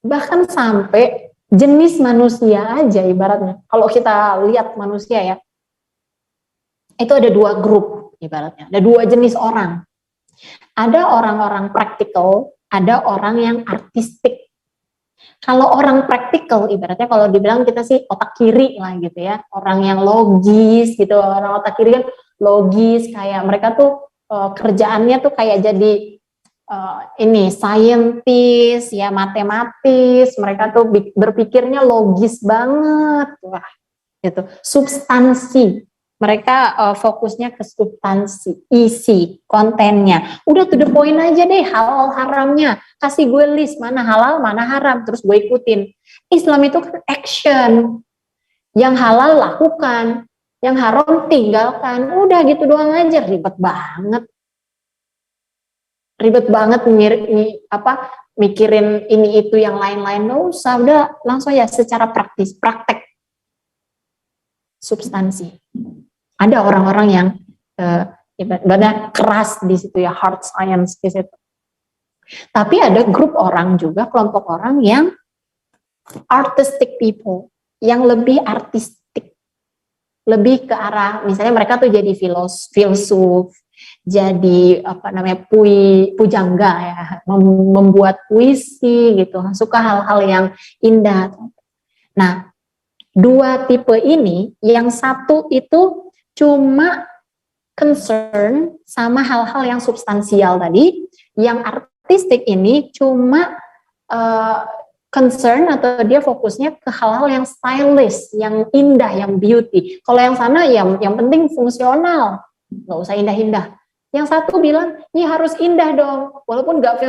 Bahkan sampai jenis manusia aja ibaratnya, kalau kita lihat manusia ya, itu ada dua grup ibaratnya, ada dua jenis orang. Ada orang-orang praktikal, ada orang yang artistik. Kalau orang praktikal ibaratnya kalau dibilang kita sih otak kiri lah gitu ya, orang yang logis gitu. Orang otak kiri kan logis, kayak mereka tuh kerjaannya tuh kayak jadi ini saintis ya, matematis, mereka tuh berpikirnya logis banget, wah gitu. Substansi, mereka fokusnya ke substansi, isi, kontennya. Udah to the point aja deh, halal haramnya, kasih gue list mana halal mana haram, terus gue ikutin. Islam itu kan action, yang halal lakukan, yang haram tinggalkan, udah gitu doang aja. Ribet banget mikirin ini itu yang lain-lain, nggak usah, udah langsung ya secara praktis, praktek, substansi. Ada orang-orang yang ibaratnya keras di situ ya, hard science di situ. Tapi ada grup orang juga, kelompok orang yang artistic people, yang lebih artistik, lebih ke arah misalnya mereka tuh jadi filsuf, jadi pujangga ya, membuat puisi gitu, suka hal-hal yang indah. Nah, dua tipe ini, yang satu itu cuma concern sama hal-hal yang substansial tadi, yang artistik ini cuma concern atau dia fokusnya ke hal-hal yang stylish, yang indah, yang beauty. Kalau yang sana yang penting fungsional, nggak usah indah-indah. Yang satu bilang, ini harus indah dong, walaupun nggak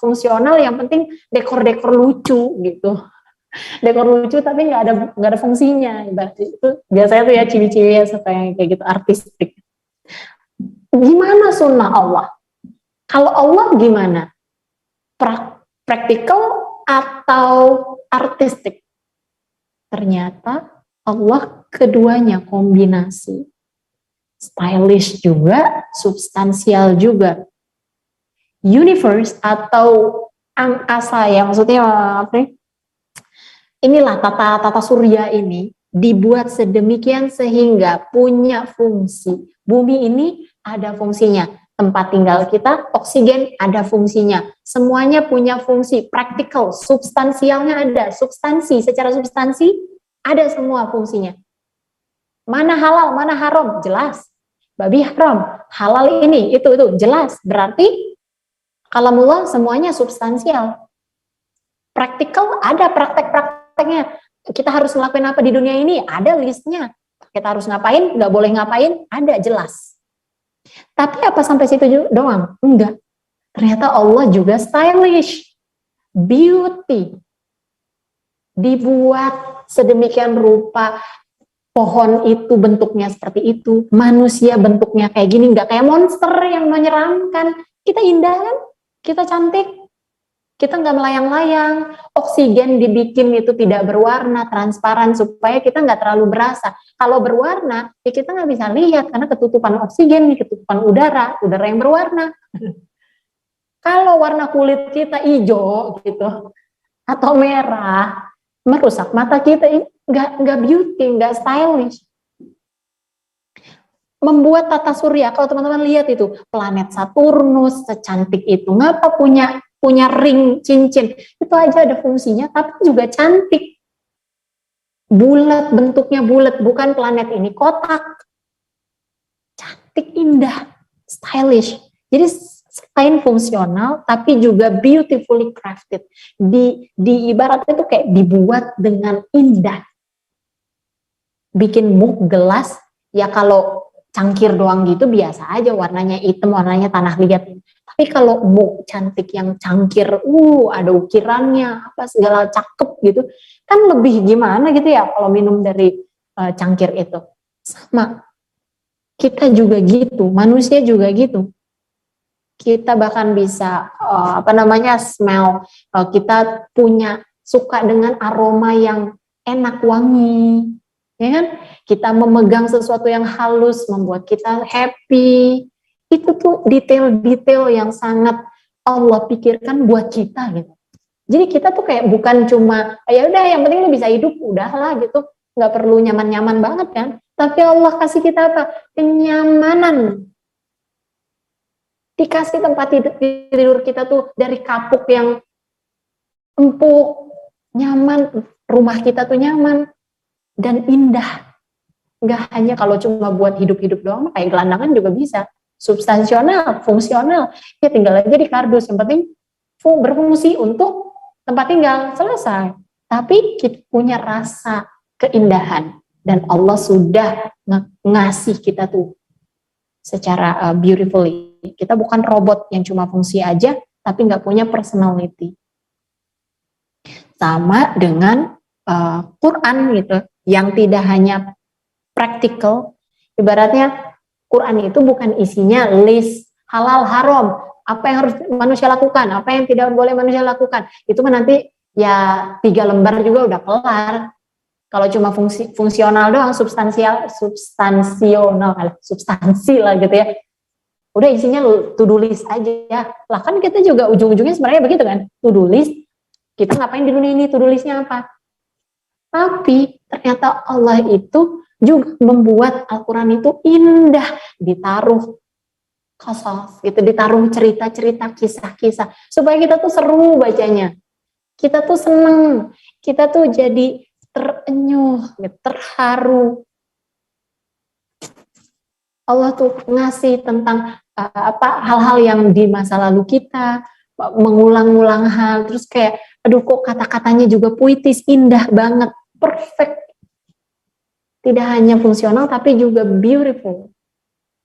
fungsional, yang penting dekor-dekor lucu gitu. Dekor lucu tapi nggak ada fungsinya. Itu biasanya tuh ya ciwi-ciwi yang suka yang kayak gitu, artistik. Gimana sunnah Allah? Kalau Allah gimana? Praktikal atau artistik? Ternyata Allah keduanya kombinasi. Stylish juga, substansial juga. Universe atau angkasa ya, maksudnya apa nih? Inilah tata surya ini dibuat sedemikian sehingga punya fungsi. Bumi ini ada fungsinya. Tempat tinggal kita, oksigen ada fungsinya. Semuanya punya fungsi, praktikal, substansialnya ada. Substansi, secara substansi ada semua fungsinya. Mana halal, mana haram, jelas. Babi haram, halal ini, itu, jelas. Berarti kalamullah semuanya substansial. Praktikal ada praktek-prakteknya. Kita harus ngelakuin apa di dunia ini, ada listnya. Kita harus ngapain, nggak boleh ngapain, ada jelas. Tapi apa sampai situ doang? Enggak. Ternyata Allah juga stylish, beauty, dibuat sedemikian rupa. Pohon itu bentuknya seperti itu, manusia bentuknya kayak gini, nggak kayak monster yang menyeramkan. Kita indah kan, kita cantik, kita nggak melayang-layang. Oksigen dibikin itu tidak berwarna, transparan, supaya kita nggak terlalu berasa. Kalau berwarna, ya kita nggak bisa lihat karena ketutupan oksigen, ketutupan udara yang berwarna. Kalau warna kulit kita hijau gitu atau merah, merusak mata kita, ini nggak beauty, nggak stylish. Membuat tata surya, kalau teman-teman lihat itu planet Saturnus secantik itu, ngapa punya ring cincin, itu aja ada fungsinya, tapi juga cantik, bulat, bentuknya bulat, bukan planet ini kotak, cantik, indah, stylish. Jadi selain fungsional, tapi juga beautifully crafted. Di ibaratnya itu kayak dibuat dengan indah. Bikin mug gelas, ya kalau cangkir doang gitu biasa aja, warnanya hitam, warnanya tanah liat. Tapi kalau mug cantik yang cangkir, ada ukirannya, apa segala cakep gitu, kan lebih gimana gitu ya kalau minum dari cangkir itu. Sama, kita juga gitu, manusia juga gitu. Kita bahkan bisa smell, kita suka dengan aroma yang enak, wangi, ya kan? Kita memegang sesuatu yang halus membuat kita happy. Itu tuh detail-detail yang sangat Allah pikirkan buat kita gitu. Jadi kita tuh kayak bukan cuma ya udah yang penting lu bisa hidup udahlah gitu, nggak perlu nyaman-nyaman banget kan. Tapi Allah kasih kita apa? Kenyamanan. Dikasih tempat tidur kita tuh dari kapuk yang empuk, nyaman, rumah kita tuh nyaman dan indah. Nggak hanya kalau cuma buat hidup-hidup doang, kayak gelandangan juga bisa. Substansional, fungsional, ya tinggal aja di kardus, yang penting berfungsi untuk tempat tinggal, selesai. Tapi kita punya rasa keindahan dan Allah sudah ngasih kita tuh secara beautifully. Kita bukan robot yang cuma fungsi aja, tapi nggak punya personality. Sama dengan Quran gitu, yang tidak hanya praktikal. Ibaratnya Quran itu bukan isinya list halal haram, apa yang harus manusia lakukan, apa yang tidak boleh manusia lakukan. Itu nanti ya 3 lembar juga udah kelar. Kalau cuma fungsional doang, substansi lah gitu ya. Udah isinya to-do list aja. Lah kan kita juga ujung-ujungnya sebenarnya begitu kan, to-do list. Kita ngapain di dunia ini, to-do listnya apa? Tapi ternyata Allah itu juga membuat Al-Quran itu indah, ditaruh qasas gitu, ditaruh cerita-cerita, kisah-kisah, supaya kita tuh seru bacanya, kita tuh seneng, kita tuh jadi terenyuh, terharu. Allah tuh ngasih tentang hal-hal yang di masa lalu kita, mengulang-ulang hal, terus kayak aduh kok kata-katanya juga puitis, indah banget, perfect. Tidak hanya fungsional tapi juga beautiful.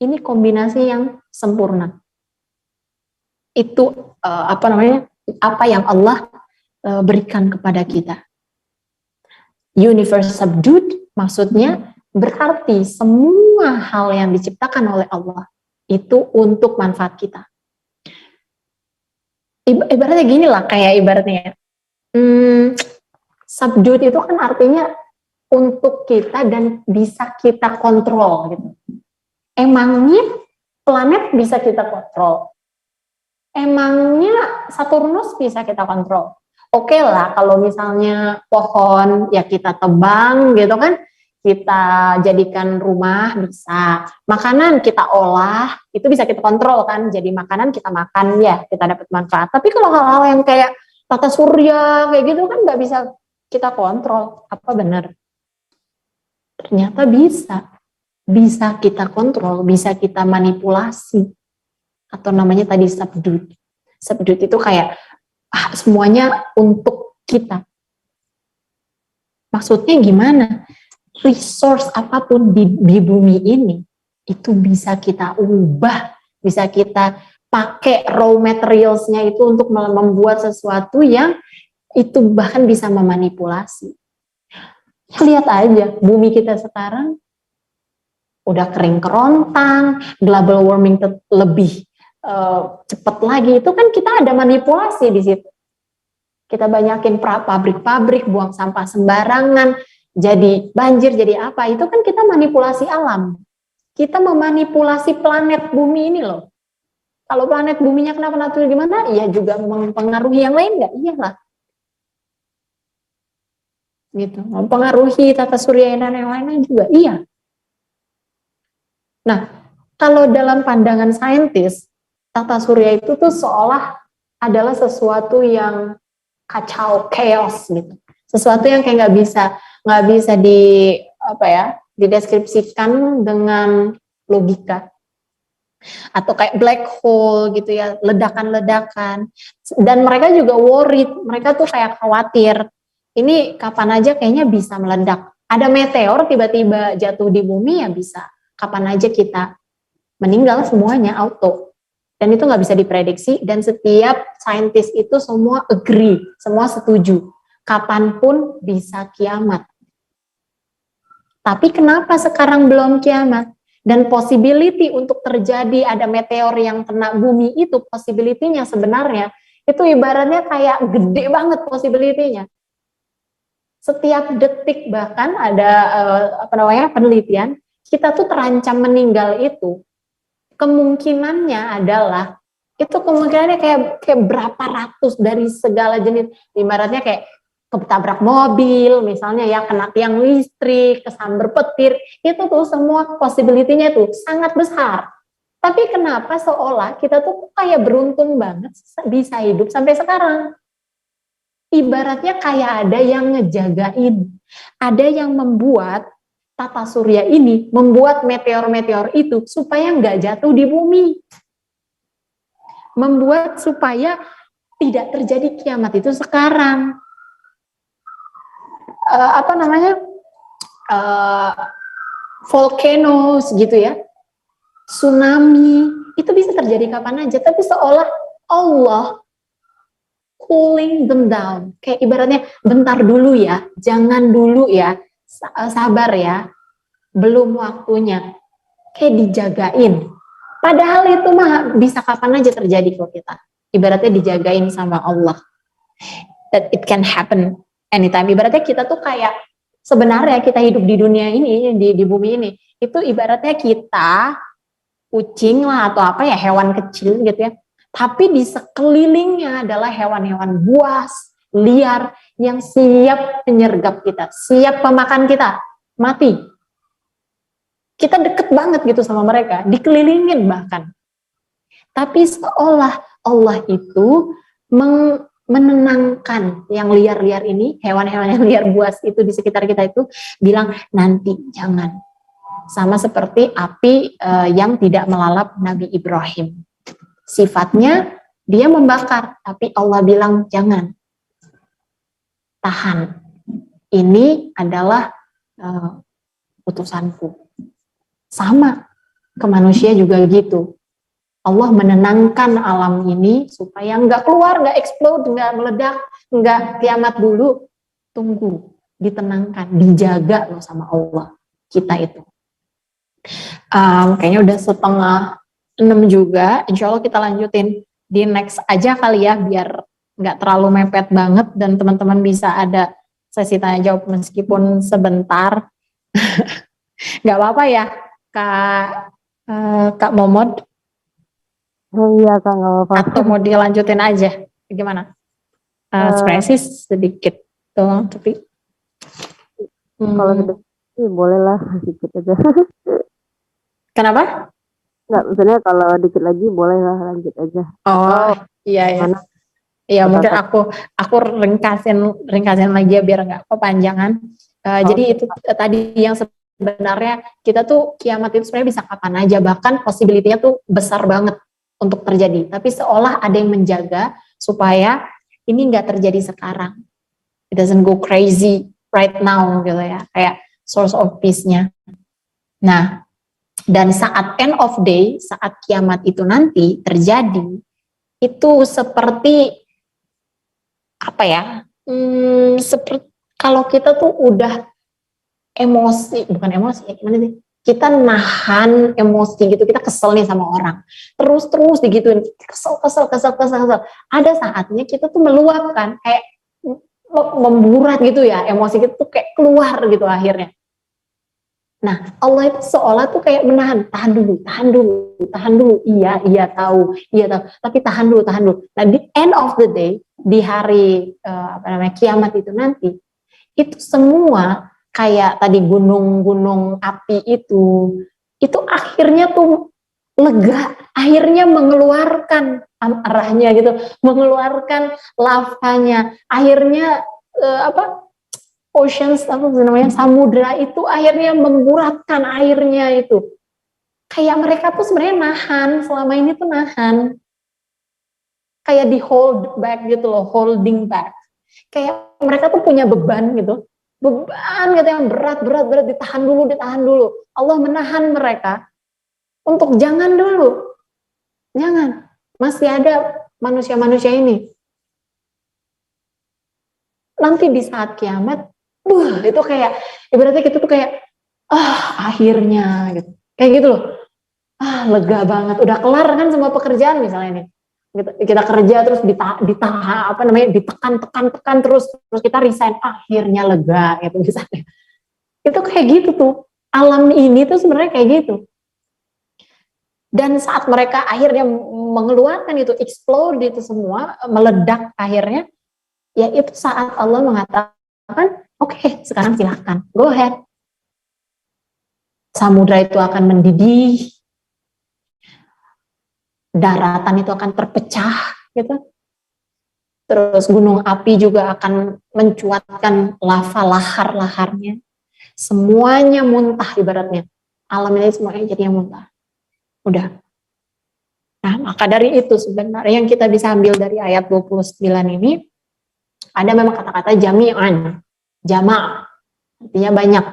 Ini kombinasi yang sempurna. Itu apa yang Allah berikan kepada kita. Universe subdued maksudnya berarti semua hal yang diciptakan oleh Allah itu untuk manfaat kita. Ibaratnya gini lah, kayak ibaratnya subdued itu kan artinya untuk kita dan bisa kita kontrol gitu. Emangnya planet bisa kita kontrol? Emangnya Saturnus bisa kita kontrol? Oke lah, kalau misalnya pohon ya kita tebang gitu kan, kita jadikan rumah bisa. Makanan kita olah, itu bisa kita kontrol kan, jadi makanan kita makan ya, kita dapat manfaat. Tapi kalau hal-hal yang kayak tata surya kayak gitu kan nggak bisa kita kontrol. Apa benar? Ternyata bisa kita kontrol, bisa kita manipulasi, atau namanya tadi subdued. Subdued itu kayak semuanya untuk kita. Maksudnya gimana? Resource apapun di bumi ini itu bisa kita ubah, bisa kita pakai raw materialsnya itu untuk membuat sesuatu yang itu bahkan bisa memanipulasi. Lihat aja bumi kita sekarang udah kering kerontang, global warming lebih cepat lagi. Itu kan kita ada manipulasi di situ. Kita banyakin pabrik-pabrik, buang sampah sembarangan, jadi banjir, jadi apa. Itu kan kita manipulasi alam. Kita memanipulasi planet bumi ini loh. Kalau planet buminya kenapa-napa gimana, ya juga mempengaruhi yang lain nggak? Iyalah. Gitu. Mempengaruhi tata surya dan yang lainnya juga. Iya. Nah, kalau dalam pandangan saintis, tata surya itu tuh seolah adalah sesuatu yang kacau, chaos gitu. Sesuatu yang kayak nggak bisa dideskripsikan dengan logika. Atau kayak black hole gitu ya, ledakan-ledakan. Dan mereka juga worried, mereka tuh kayak khawatir, ini kapan aja kayaknya bisa meledak. Ada meteor tiba-tiba jatuh di bumi ya bisa, kapan aja kita meninggal semuanya auto. Dan itu nggak bisa diprediksi, dan setiap saintis itu semua agree, semua setuju, kapanpun bisa kiamat. Tapi kenapa sekarang belum kiamat? Dan possibility untuk terjadi ada meteor yang kena bumi itu, possibility-nya sebenarnya itu ibaratnya kayak gede banget possibility-nya. Setiap detik bahkan ada penelitian, kita tuh terancam meninggal itu kemungkinannya adalah itu kemungkinannya kayak berapa ratus dari segala jenis. Ibaratnya kayak ketabrak mobil misalnya ya, kena tiang listrik, kesambar petir, itu tuh semua possibility-nya tuh sangat besar. Tapi kenapa seolah kita tuh kayak beruntung banget bisa hidup sampai sekarang? Ibaratnya kayak ada yang ngejagain, ada yang membuat tata surya ini, membuat meteor-meteor itu supaya nggak jatuh di bumi, membuat supaya tidak terjadi kiamat itu sekarang. Volcanoes gitu ya, tsunami, itu bisa terjadi kapan aja, tapi seolah Allah cooling them down, kayak ibaratnya bentar dulu ya, jangan dulu ya, sabar ya, belum waktunya, kayak dijagain. Padahal itu mah bisa kapan aja terjadi kok kita, ibaratnya dijagain sama Allah, that it can happen anytime. Ibaratnya kita tuh kayak sebenarnya kita hidup di dunia ini, di bumi ini, itu ibaratnya kita kucing lah atau apa ya, hewan kecil gitu ya. Tapi di sekelilingnya adalah hewan-hewan buas, liar, yang siap menyergap kita, siap memakan kita, mati. Kita deket banget gitu sama mereka, dikelilingin bahkan. Tapi seolah Allah itu menenangkan yang liar-liar ini, hewan-hewan yang liar buas itu di sekitar kita itu, bilang nanti jangan. Sama seperti api yang tidak melalap Nabi Ibrahim. Sifatnya dia membakar, tapi Allah bilang jangan. Tahan. Ini adalah utusanku. Sama, ke manusia juga gitu. Allah menenangkan alam ini supaya nggak keluar, nggak explode, nggak meledak, nggak kiamat dulu. Tunggu, ditenangkan, dijaga loh sama Allah. Kita itu. Kayaknya udah 5:30 juga. Insya Allah kita lanjutin di next aja kali ya, biar nggak terlalu mepet banget dan teman-teman bisa ada sesi tanya jawab meskipun sebentar. Nggak apa-apa ya, Kak Momod? Oh iya Kak, nggak apa-apa. Atau mau dilanjutin aja? Gimana? Sebenarnya sih sedikit doang, tapi kalau sedikit sih boleh lah, sedikit aja. Kenapa? Nggak, maksudnya kalau dikit lagi boleh lah, lanjut aja. Oh iya ya. Iya, mungkin aku ringkasin lagi ya biar nggak kepanjangan. Jadi itu tadi yang sebenarnya kita tuh kiamat itu sebenarnya bisa kapan aja, bahkan possibility-nya tuh besar banget untuk terjadi. Tapi seolah ada yang menjaga supaya ini nggak terjadi sekarang. It doesn't go crazy right now gitu ya, kayak source of peace-nya. Nah, Dan saat end of day, saat kiamat itu nanti terjadi, itu seperti apa ya? Seperti kalau kita tuh udah emosi, bukan emosi, gimana sih? Kita nahan emosi gitu, kita kesel nih sama orang, terus digituin, kesel. Ada saatnya kita tuh meluapkan, kayak memburat gitu ya, emosi kita tuh kayak keluar gitu akhirnya. Nah, Allah itu seolah tuh kayak menahan, tahan dulu, iya tahu, tapi tahan dulu. Nah, di end of the day, di hari kiamat itu nanti, itu semua kayak tadi gunung-gunung api itu akhirnya tuh lega, akhirnya mengeluarkan amarahnya gitu, mengeluarkan lavanya, akhirnya oceans apa namanya, samudra itu akhirnya memburatkan airnya itu. Kayak mereka tuh sebenarnya nahan, selama ini tuh nahan, kayak di hold back gitu loh, holding back. Kayak mereka tuh punya beban gitu, beban gitu yang berat, ditahan dulu. Allah menahan mereka untuk jangan dulu, jangan. Masih ada manusia-manusia ini. Nanti di saat kiamat, itu kayak, ibaratnya kita tuh kayak, akhirnya gitu. Kayak gitu loh. Lega banget. Udah kelar kan semua pekerjaan misalnya nih. Kita kerja terus ditekan terus kita resign, akhirnya lega gitu misalnya. Itu kayak gitu tuh. Alam ini tuh sebenarnya kayak gitu. Dan saat mereka akhirnya mengeluarkan itu, explode itu semua, meledak akhirnya, ya itu saat Allah mengatakan, oke, sekarang silahkan, go ahead. Samudra itu akan mendidih, daratan itu akan terpecah, gitu. Terus gunung api juga akan mencuatkan lava lahar-laharnya. Semuanya muntah ibaratnya. Alam ini semuanya jadinya muntah. Udah. Nah, maka dari itu sebenarnya yang kita bisa ambil dari ayat 29 ini, ada memang kata-kata jami'an, jama', artinya banyak.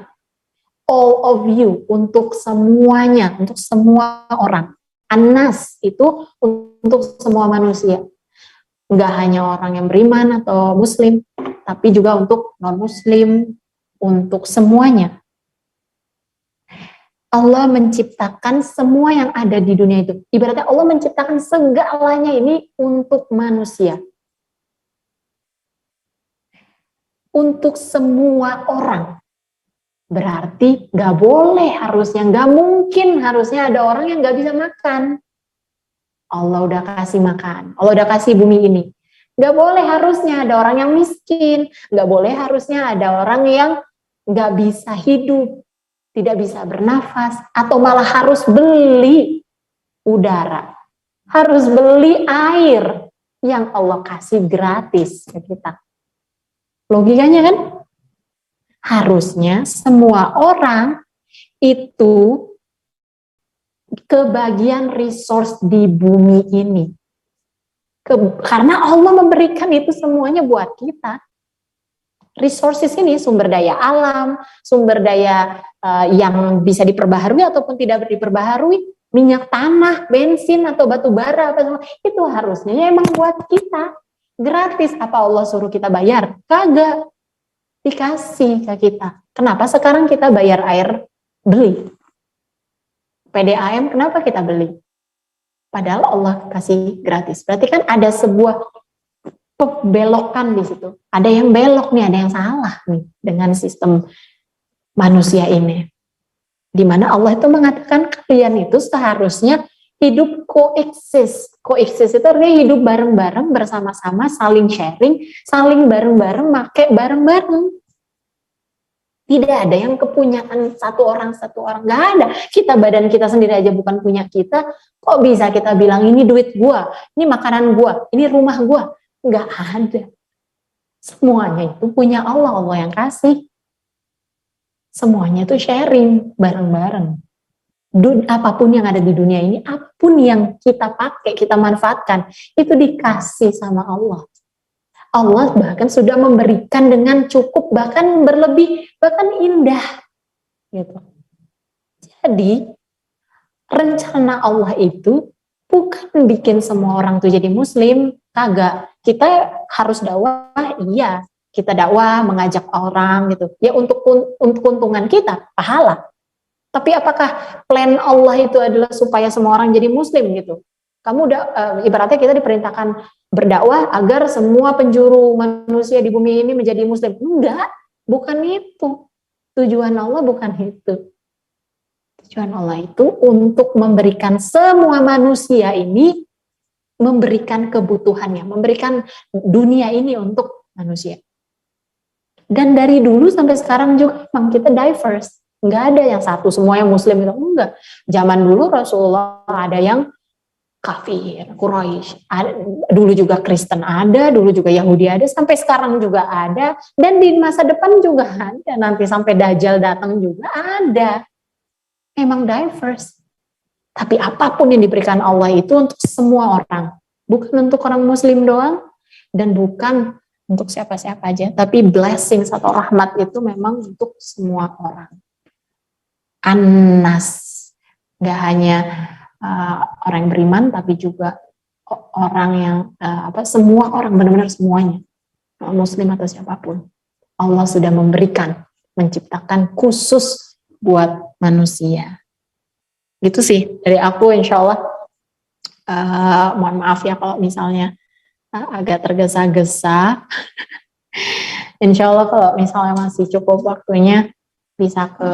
All of you, untuk semuanya, untuk semua orang. Anas itu untuk semua manusia. Enggak hanya orang yang beriman atau muslim, tapi juga untuk non-muslim, untuk semuanya. Allah menciptakan semua yang ada di dunia itu. Ibaratnya Allah menciptakan segalanya ini untuk manusia. Untuk semua orang. Berarti gak boleh harusnya, gak mungkin harusnya ada orang yang gak bisa makan. Allah udah kasih makan, Allah udah kasih bumi ini. Gak boleh harusnya ada orang yang miskin, gak boleh harusnya ada orang yang gak bisa hidup, tidak bisa bernafas, atau malah harus beli udara, harus beli air yang Allah kasih gratis ke kita. Logikanya kan? Harusnya semua orang itu kebagian resource di bumi ini. Karena Allah memberikan itu semuanya buat kita. Resources ini sumber daya alam, sumber daya yang bisa diperbaharui ataupun tidak diperbaharui, minyak tanah, bensin atau batu bara, itu harusnya ya emang buat kita. Gratis. Apa Allah suruh kita bayar? Kagak. Dikasih ke kita. Kenapa sekarang kita bayar air beli? PDAM kenapa kita beli? Padahal Allah kasih gratis. Berarti kan ada sebuah pembelokan di situ. Ada yang belok nih, ada yang salah nih dengan sistem manusia ini. Di mana Allah itu mengatakan kalian itu seharusnya hidup koeksis. Koeksis itu artinya hidup bareng-bareng, bersama-sama, saling sharing, saling bareng-bareng, make bareng-bareng. Tidak ada yang kepunyaan satu orang, nggak ada. Kita badan kita sendiri aja bukan punya kita, kok bisa kita bilang ini duit gua, ini makanan gua, ini rumah gua? Nggak ada. Semuanya itu punya Allah, Allah yang kasih. Semuanya itu sharing, bareng-bareng. Apapun yang ada di dunia ini, apapun yang kita pakai, kita manfaatkan, itu dikasih sama Allah. Allah bahkan sudah memberikan dengan cukup, bahkan berlebih, bahkan indah. Gitu. Jadi, rencana Allah itu bukan bikin semua orang tuh jadi muslim, kagak. Kita harus dakwah, iya. Kita dakwah, mengajak orang gitu. Ya untuk keuntungan kita, pahala. Tapi apakah plan Allah itu adalah supaya semua orang jadi muslim gitu? Kamu udah ibaratnya kita diperintahkan berdakwah agar semua penjuru manusia di bumi ini menjadi muslim. Enggak, bukan itu. Tujuan Allah bukan itu. Tujuan Allah itu untuk memberikan semua manusia ini, memberikan kebutuhannya, memberikan dunia ini untuk manusia. Dan dari dulu sampai sekarang juga memang kita diverse. Nggak ada yang satu semuanya muslim itu, enggak. Zaman dulu Rasulullah ada yang kafir, Quraisy, dulu juga Kristen ada, dulu juga Yahudi ada, sampai sekarang juga ada, dan di masa depan juga ada, nanti sampai Dajjal datang juga ada. Memang diverse. Tapi apapun yang diberikan Allah itu untuk semua orang, bukan untuk orang muslim doang, dan bukan untuk siapa-siapa aja, tapi blessing atau rahmat itu memang untuk semua orang. Anas, gak hanya orang yang beriman, tapi juga orang yang semua orang, benar-benar semuanya, muslim atau siapapun, Allah sudah memberikan, menciptakan khusus buat manusia. Gitu sih dari aku, insya Allah. Mohon maaf ya kalau misalnya agak tergesa-gesa. Insya Allah kalau misalnya masih cukup waktunya, bisa ke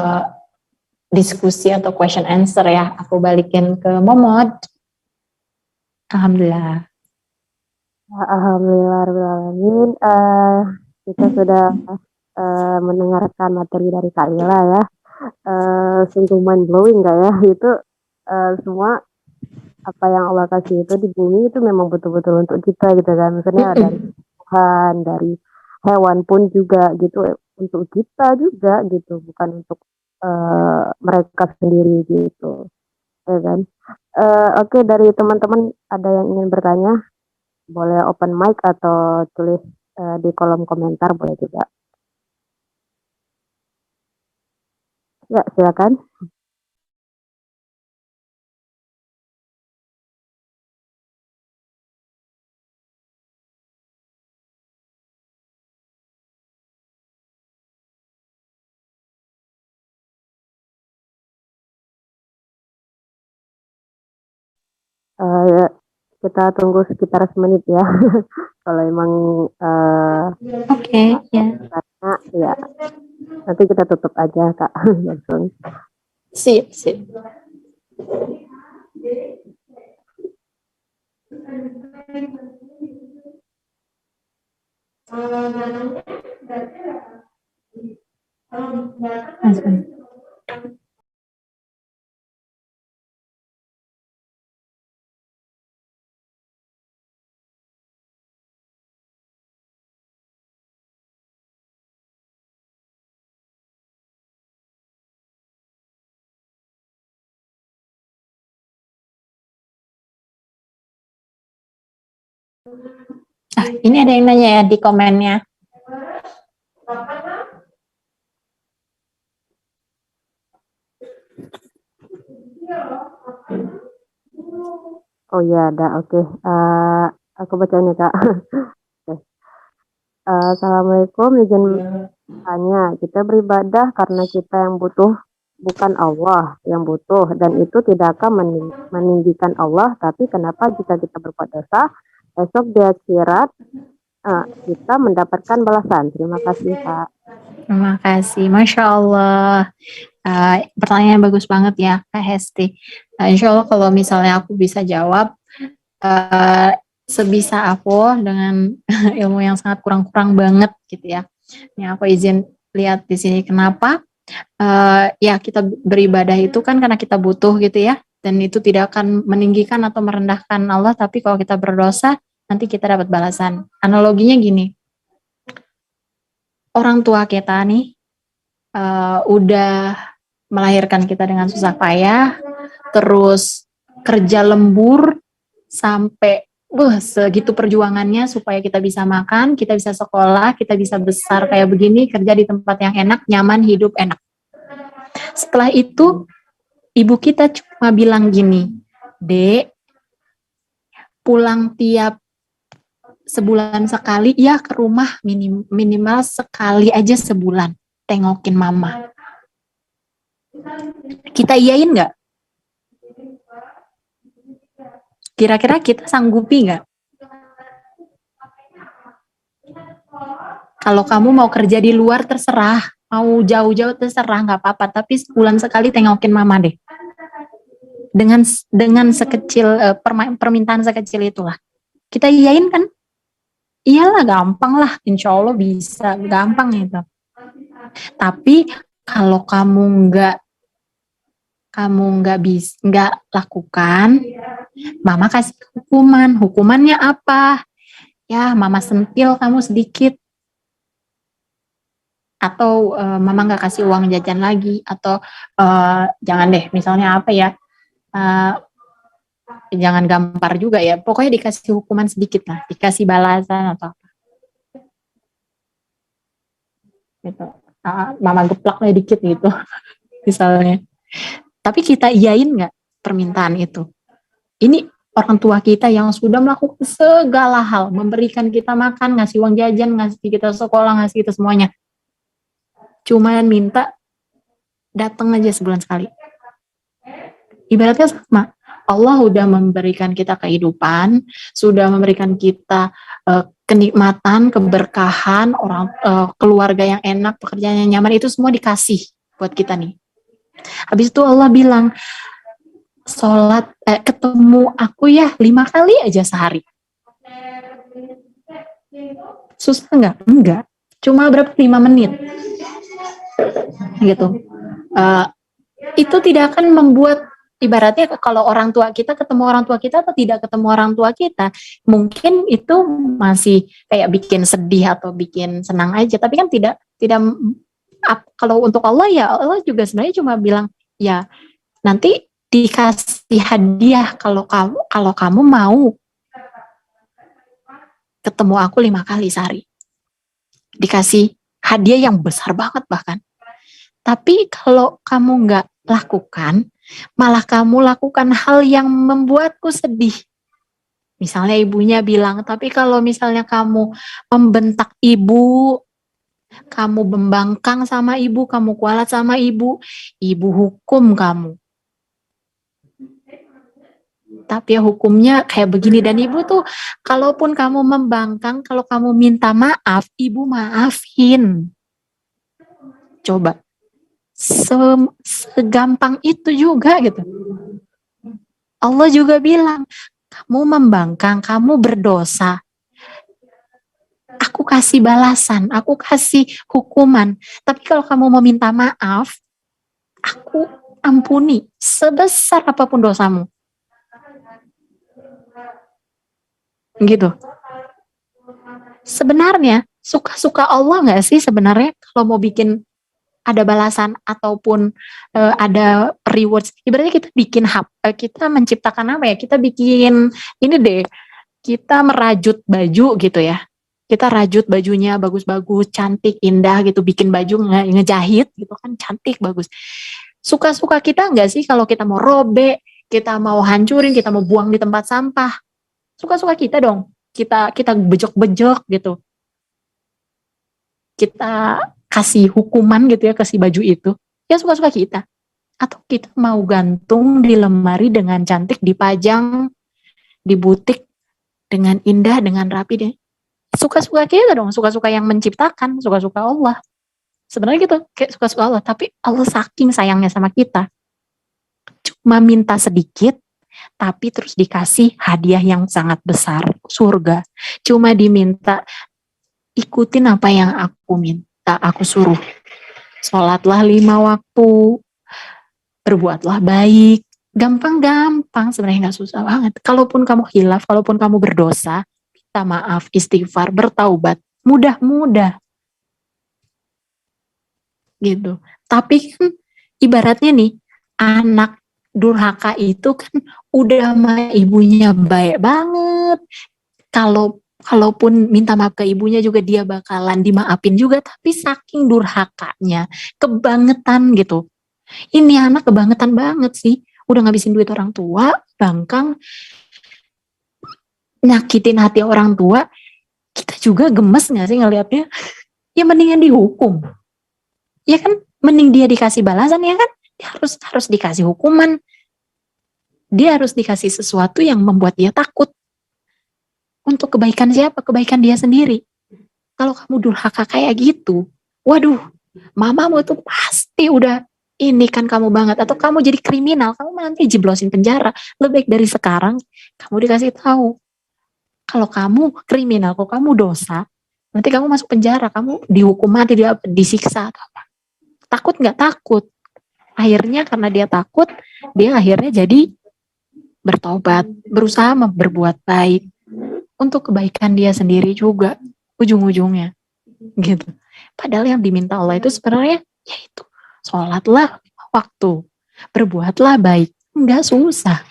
diskusi atau question answer ya. Aku balikin ke Momod. Alhamdulillah. Alhamdulillahirrahmanirrahim. Kita sudah mendengarkan materi dari Kak Ila ya. Sungguh mind blowing gak ya? Itu semua apa yang Allah kasih itu di bumi itu memang betul-betul untuk kita gitu kan. Misalnya dari Tuhan, dari hewan pun juga gitu, untuk kita juga gitu, bukan untuk mereka sendiri gitu, ya kan. Oke, dari teman-teman ada yang ingin bertanya, boleh open mic atau tulis di kolom komentar, boleh juga. Ya, silakan. Kita tunggu sekitar semenit ya. Kalau emang Oke, ya. Karena ya nanti kita tutup aja Kak langsung. Sip. Ini ada yang nanya ya di komennya. Oh ya, ada. Oke. Aku bacain ya Kak. Okay. Assalamualaikum, izin tanya. Kita beribadah karena kita yang butuh, bukan Allah yang butuh, dan itu tidak akan meninggikan Allah. Tapi kenapa jika kita berbuat dosa, esok di akhirat kita mendapatkan balasan? Terima kasih Kak. Terima kasih, Masya Allah. Pertanyaan bagus banget ya Kak Hesti. Insya Allah kalau misalnya aku bisa jawab sebisa aku dengan ilmu yang sangat kurang-kurang banget gitu ya. Ini aku izin lihat di sini kenapa ya kita beribadah itu kan karena kita butuh gitu ya, dan itu tidak akan meninggikan atau merendahkan Allah, tapi kalau kita berdosa nanti kita dapat balasan. Analoginya gini, orang tua kita nih udah melahirkan kita dengan susah payah, terus kerja lembur sampai segitu perjuangannya supaya kita bisa makan, kita bisa sekolah, kita bisa besar kayak begini, kerja di tempat yang enak, nyaman, hidup enak. Setelah itu Ibu kita cuma bilang gini, Dek, pulang tiap sebulan sekali, ya ke rumah minimal sekali aja sebulan, tengokin mama. Kita iyain nggak? Kira-kira kita sanggupi nggak? Kalau kamu mau kerja di luar terserah, mau jauh-jauh terserah, nggak apa-apa. Tapi sebulan sekali tengokin mama deh. Dengan sekecil permintaan sekecil itulah. Kita iyain kan? Iyalah, gampang lah. Insya Allah bisa, gampang itu. Tapi kalau nggak lakukan, mama kasih hukuman. Hukumannya apa? Ya, mama sentil kamu sedikit. Atau mama nggak kasih uang jajan lagi, atau jangan deh, misalnya apa ya, jangan gampar juga ya, pokoknya dikasih hukuman sedikit lah, dikasih balasan atau apa gitu. Mama geplak lah dikit gitu misalnya. Tapi kita iyain nggak permintaan itu? Ini orang tua kita yang sudah melakukan segala hal, memberikan kita makan, ngasih uang jajan, ngasih kita sekolah, ngasih kita semuanya, cuman minta datang aja sebulan sekali. Ibaratnya sama, Allah udah memberikan kita kehidupan, sudah memberikan kita kenikmatan, keberkahan, keluarga yang enak, pekerjaan yang nyaman, itu semua dikasih buat kita nih. Habis itu Allah bilang, ketemu aku ya 5 kali aja sehari. Susah nggak? Enggak. Cuma berapa? 5 menit. Gitu. Itu tidak akan membuat, ibaratnya kalau orang tua kita ketemu orang tua kita atau tidak ketemu orang tua kita, mungkin itu masih kayak bikin sedih atau bikin senang aja. Tapi kan tidak kalau untuk Allah ya, Allah juga sebenarnya cuma bilang ya nanti dikasih hadiah kalau kamu mau ketemu aku 5 kali sehari. Dikasih hadiah yang besar banget bahkan. Tapi kalau kamu nggak lakukan, malah kamu lakukan hal yang membuatku sedih. Misalnya ibunya bilang, tapi kalau misalnya kamu membentak ibu, kamu membangkang sama ibu, kamu kualat sama ibu hukum kamu. Tapi ya hukumnya kayak begini, dan ibu tuh kalaupun kamu membangkang, kalau kamu minta maaf, ibu maafin. Coba. Segampang itu juga gitu. Allah juga bilang, kamu membangkang, kamu berdosa, aku kasih balasan, aku kasih hukuman. Tapi kalau kamu mau minta maaf, aku ampuni sebesar apapun dosamu. Gitu. Sebenarnya suka-suka Allah nggak sih sebenarnya kalau mau bikin ada balasan ataupun ada rewards. Ibaratnya kita bikin kita menciptakan apa ya? Kita bikin ini deh, kita merajut baju gitu ya. Kita rajut bajunya bagus-bagus, cantik, indah gitu, bikin baju ngejahit gitu kan, cantik, bagus. Suka-suka kita nggak sih kalau kita mau robek, kita mau hancurin, kita mau buang di tempat sampah? Suka-suka kita dong. Kita bejok-bejok gitu. Kita kasih hukuman gitu ya, kasih baju itu, ya suka-suka kita. Atau kita mau gantung di lemari dengan cantik, dipajang di butik dengan indah, dengan rapi deh. Suka-suka kita dong, suka-suka yang menciptakan, suka-suka Allah. Sebenarnya gitu, kayak suka-suka Allah, tapi Allah saking sayangnya sama kita, cuma minta sedikit, tapi terus dikasih hadiah yang sangat besar, surga. Cuma diminta, ikutin apa yang aku minta, aku suruh. Sholatlah 5 waktu, berbuatlah baik. Gampang-gampang, sebenarnya nggak susah banget. Kalaupun kamu khilaf, kalaupun kamu berdosa, minta maaf, istighfar, bertaubat, mudah-mudah. Gitu. Tapi kan ibaratnya nih, anak durhaka itu kan udah sama ibunya baik banget. Kalaupun minta maaf ke ibunya juga dia bakalan dimaafin juga, tapi saking durhakanya, kebangetan gitu. Ini anak kebangetan banget sih, udah ngabisin duit orang tua, bangkang, nyakitin hati orang tua, kita juga gemes gak sih ngelihatnya? Ya mendingan dihukum, ya kan? Mending dia dikasih balasan, ya kan? Dia harus dikasih hukuman, dia harus dikasih sesuatu yang membuat dia takut. Untuk kebaikan siapa? Kebaikan dia sendiri. Kalau kamu durhaka kayak gitu, waduh, mamamu tuh pasti udah ini kan kamu banget, atau kamu jadi kriminal, kamu nanti jeblosin penjara. Lebih baik dari sekarang kamu dikasih tahu kalau kamu kriminal, kalau kamu dosa, nanti kamu masuk penjara, kamu dihukum mati, dia disiksa atau apa. Takut nggak? Takut. Akhirnya karena dia takut, dia akhirnya jadi bertobat, berusaha berbuat baik untuk kebaikan dia sendiri juga ujung-ujungnya gitu. Padahal yang diminta Allah itu sebenarnya yaitu sholatlah waktu, berbuatlah baik, nggak susah.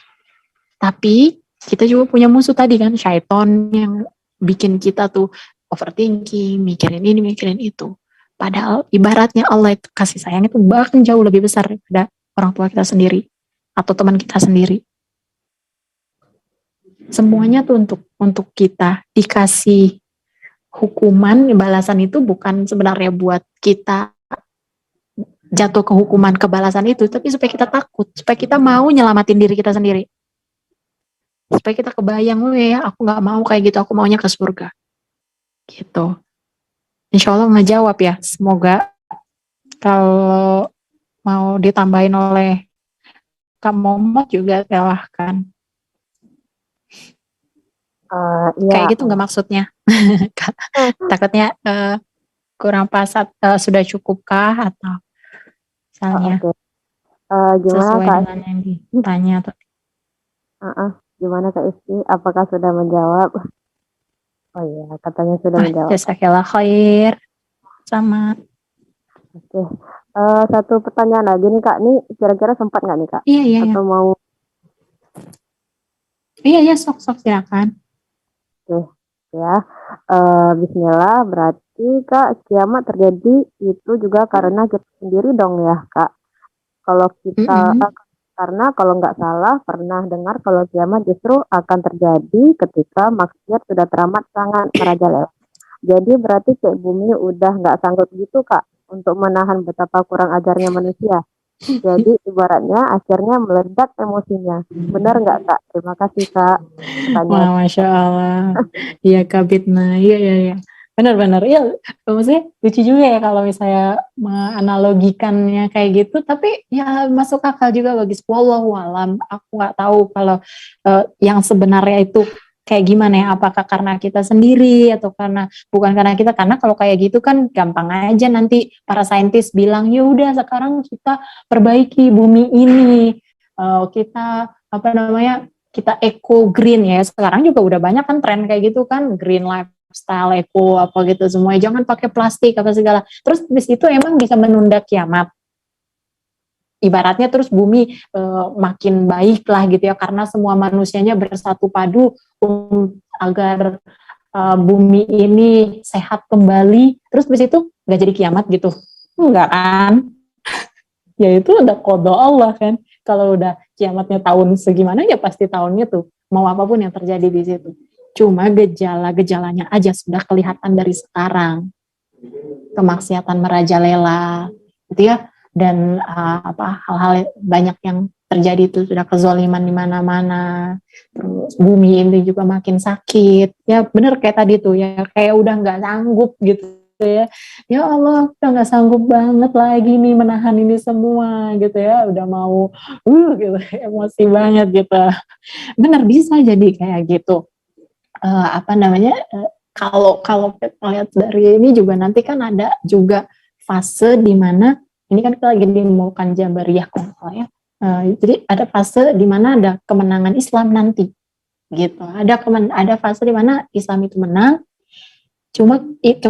Tapi kita juga punya musuh tadi kan, syaiton yang bikin kita tuh overthinking, mikirin ini, mikirin itu. Padahal ibaratnya Allah itu kasih sayang itu bahkan jauh lebih besar daripada orang tua kita sendiri atau teman kita sendiri. Semuanya tuh untuk kita dikasih hukuman, balasan itu bukan sebenarnya buat kita jatuh ke hukuman kebalasan itu, tapi supaya kita takut, supaya kita mau nyelamatin diri kita sendiri, supaya kita kebayang, ya aku nggak mau kayak gitu, aku maunya ke surga gitu. Insya Allah ngejawab ya, semoga. Kalau mau ditambahin oleh Kak Momot juga silahkan. Iya. Kayak gitu nggak maksudnya? Takutnya kurang pas, sudah cukupkah atau misalnya Oke. Gimana sesuai Kak? dengan yang ditanya atau Gimana Kak Isti? Apakah sudah menjawab? Oh iya, katanya sudah menjawab. Jazakallah khair. Sama. Oke. Satu pertanyaan lagi nih Kak. Nih kira-kira sempat nggak nih Kak? Iya. Atau mau? Iya, sok silakan. Oke. Ya. Bismillah. Berarti Kak, kiamat terjadi itu juga karena kita sendiri dong ya Kak. Kalau kita karena kalau nggak salah pernah dengar kalau kiamat justru akan terjadi ketika maksiat sudah teramat sangat merajalela. Jadi berarti kayak bumi udah nggak sanggup gitu Kak untuk menahan betapa kurang ajarnya manusia. Jadi ibaratnya akhirnya meledak emosinya. Benar nggak Kak? Terima kasih Kak. Wah, Masya Allah. Iya, Kak Bitna. Iya. Benar-benar. Iya, maksudnya lucu juga ya kalau misalnya menganalogikannya kayak gitu. Tapi ya masuk akal juga, logis. Wallahu alam. Aku nggak tahu kalau yang sebenarnya itu kayak gimana ya. Apakah karena kita sendiri atau bukan karena kita. Karena kalau kayak gitu kan gampang aja nanti para saintis bilang, ya udah sekarang kita perbaiki bumi ini. Kita kita eco green ya. Sekarang juga udah banyak kan tren kayak gitu kan, green lifestyle, eco apa gitu semuanya. Jangan pakai plastik apa segala. Terus di situ emang bisa menunda kiamat. Ibaratnya terus bumi makin baik lah gitu ya, karena semua manusianya bersatu padu agar bumi ini sehat kembali. Terus di situ nggak jadi kiamat gitu. Enggak kan? Ya itu udah qada Allah kan. Kalau udah kiamatnya tahun segimana ya pasti tahunnya tuh mau apapun yang terjadi di situ. Cuma gejala-gejalanya aja sudah kelihatan dari sekarang. Kemaksiatan merajalela gitu ya, dan hal-hal banyak yang terjadi itu sudah kezoliman di mana-mana. Terus bumi ini juga makin sakit. Ya bener kayak tadi tuh ya, kayak udah nggak sanggup gitu ya. Ya Allah, kita nggak sanggup banget lagi nih menahan ini semua gitu ya. Udah mau gitu, emosi banget gitu. Bener bisa jadi kayak gitu. Kalau kita lihat dari ini juga nanti kan ada juga fase di mana ini kan kita lagi dimulakan Jabariyah ya. Jadi ada fase di mana ada kemenangan Islam nanti gitu. Ada fase di mana Islam itu menang. Cuma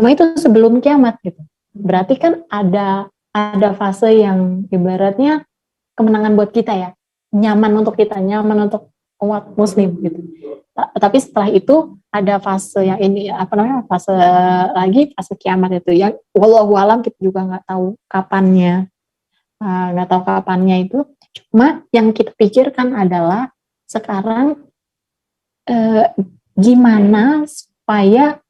itu sebelum kiamat gitu. Berarti kan ada fase yang ibaratnya kemenangan buat kita ya. Nyaman untuk kita, nyaman untuk umat muslim gitu. Tapi setelah itu ada fase yang ini fase kiamat itu ya. Wallahu alam, kita juga nggak tahu kapannya. nggak tahu kapannya itu. Cuma yang kita pikirkan adalah sekarang gimana supaya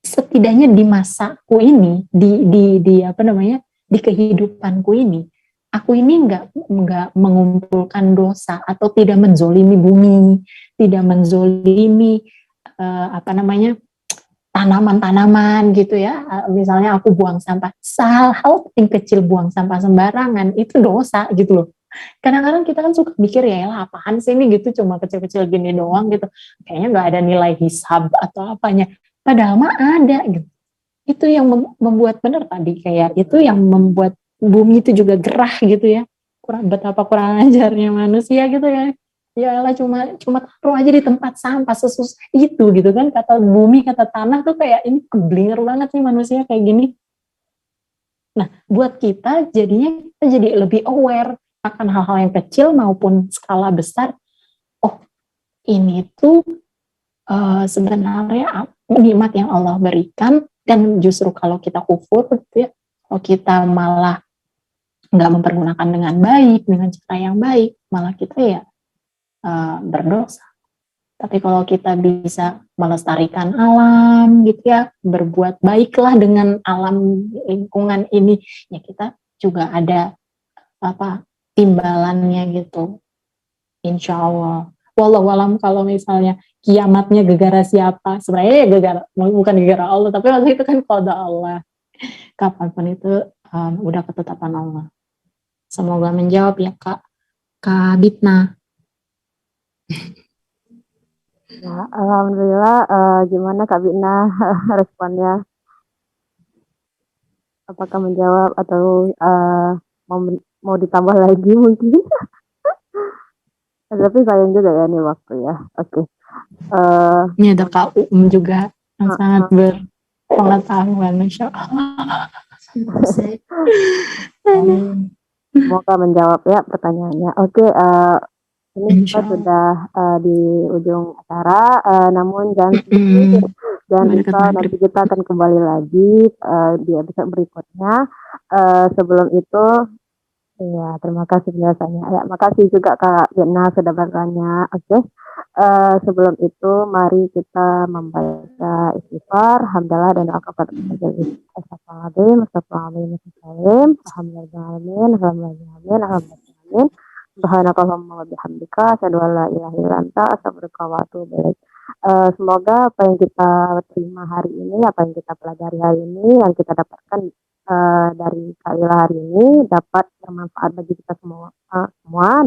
setidaknya di masaku ini, di apa namanya, di kehidupanku ini, aku ini nggak mengumpulkan dosa atau tidak menzolimi bumi, tidak menzolimi apa namanya, tanaman-tanaman gitu ya. Misalnya aku buang sampah, hal-hal penting kecil, buang sampah sembarangan itu dosa gitu loh. Kadang-kadang kita kan suka mikir ya lah apaan sih ini gitu, cuma kecil-kecil gini doang gitu, kayaknya nggak ada nilai hisab atau apanya, padahal mah ada gitu. Itu yang membuat benar tadi, kayak itu yang membuat bumi itu juga gerah gitu ya. Betapa kurang ajarnya manusia gitu ya. Ya lah, cuma cuma taruh aja di tempat sampah sesusah itu gitu kan, kata bumi kata tanah tuh kayak ini keblinger banget nih manusia kayak gini. Nah, buat kita jadinya kita jadi lebih aware akan hal-hal yang kecil maupun skala besar. Oh, ini tuh sebenarnya nikmat yang Allah berikan, dan justru kalau kita kufur gitu ya, kalau kita malah nggak mempergunakan dengan baik, dengan cara yang baik, malah kita ya berdosa. Tapi kalau kita bisa melestarikan alam gitu ya, berbuat baiklah dengan alam lingkungan ini, ya kita juga ada apa timbalannya gitu. Insya Allah. Wallahualam kalau misalnya kiamatnya gegara siapa, sebenarnya ya gegara, bukan gegara Allah, tapi waktu itu kan qada Allah. Kapanpun itu udah ketetapan Allah. Semoga menjawab ya Kak Bitna. Ya, alhamdulillah. Gimana Kak Bina responnya? Apakah menjawab atau mau ditambah lagi mungkin? Tapi sayang juga ya nih waktu ya. Oke. Ini ada Kak juga yang sangat berpengetahuan, Masya Allah. Semoga menjawab ya pertanyaannya. Oke, ini kita sudah di ujung acara, namun jangan lupa nanti kita akan kembali lagi di episode berikutnya. Sebelum itu, ya terima kasih biasanya. Ya, makasih juga Kak Gena sudah bertanya. Oke. Sebelum itu, mari kita membaca istighfar, hamdalah dan doa kepada Astagfirullahaladzim, astagfirullahaladzim, astagfirullahaladzim, alhamdulillah, subhanakallahumma wa bihamdika, asyhadu an la ilaha illa anta, astaghfiruka wa atubu ilaik. Semoga apa yang kita terima hari ini, apa yang kita pelajari hari ini, yang kita dapatkan dari Kaila hari ini dapat bermanfaat bagi kita semua,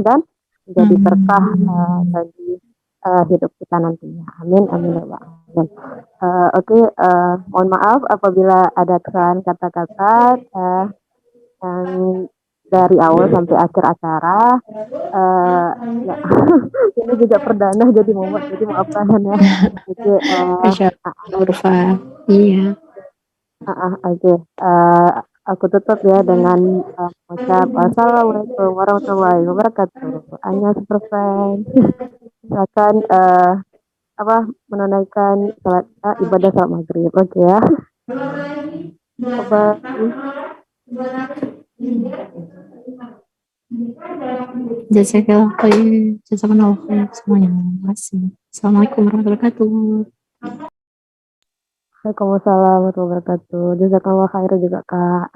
dan menjadi berkah bagi hidup kita nantinya. Amin, amin, ya amin. Oke, mohon maaf apabila ada kesalahan kata-kata yang dari awal sampai akhir acara. Ya, ini juga perdana jadi maafkan ya. Oke, iya. Oke, aku tutup ya dengan mengucap assalamualaikum warahmatullahi wabarakatuh. Anya Superfan. Silakan menunaikan salat ibadah salat maghrib. Oke ya. Bye. Jazakallah khair, jazakallah khair semuanya. Terima kasih. Assalamualaikum warahmatullahi wabarakatuh. Waalaikumsalam warahmatullahi wabarakatuh. Jazakallah khair juga Kak.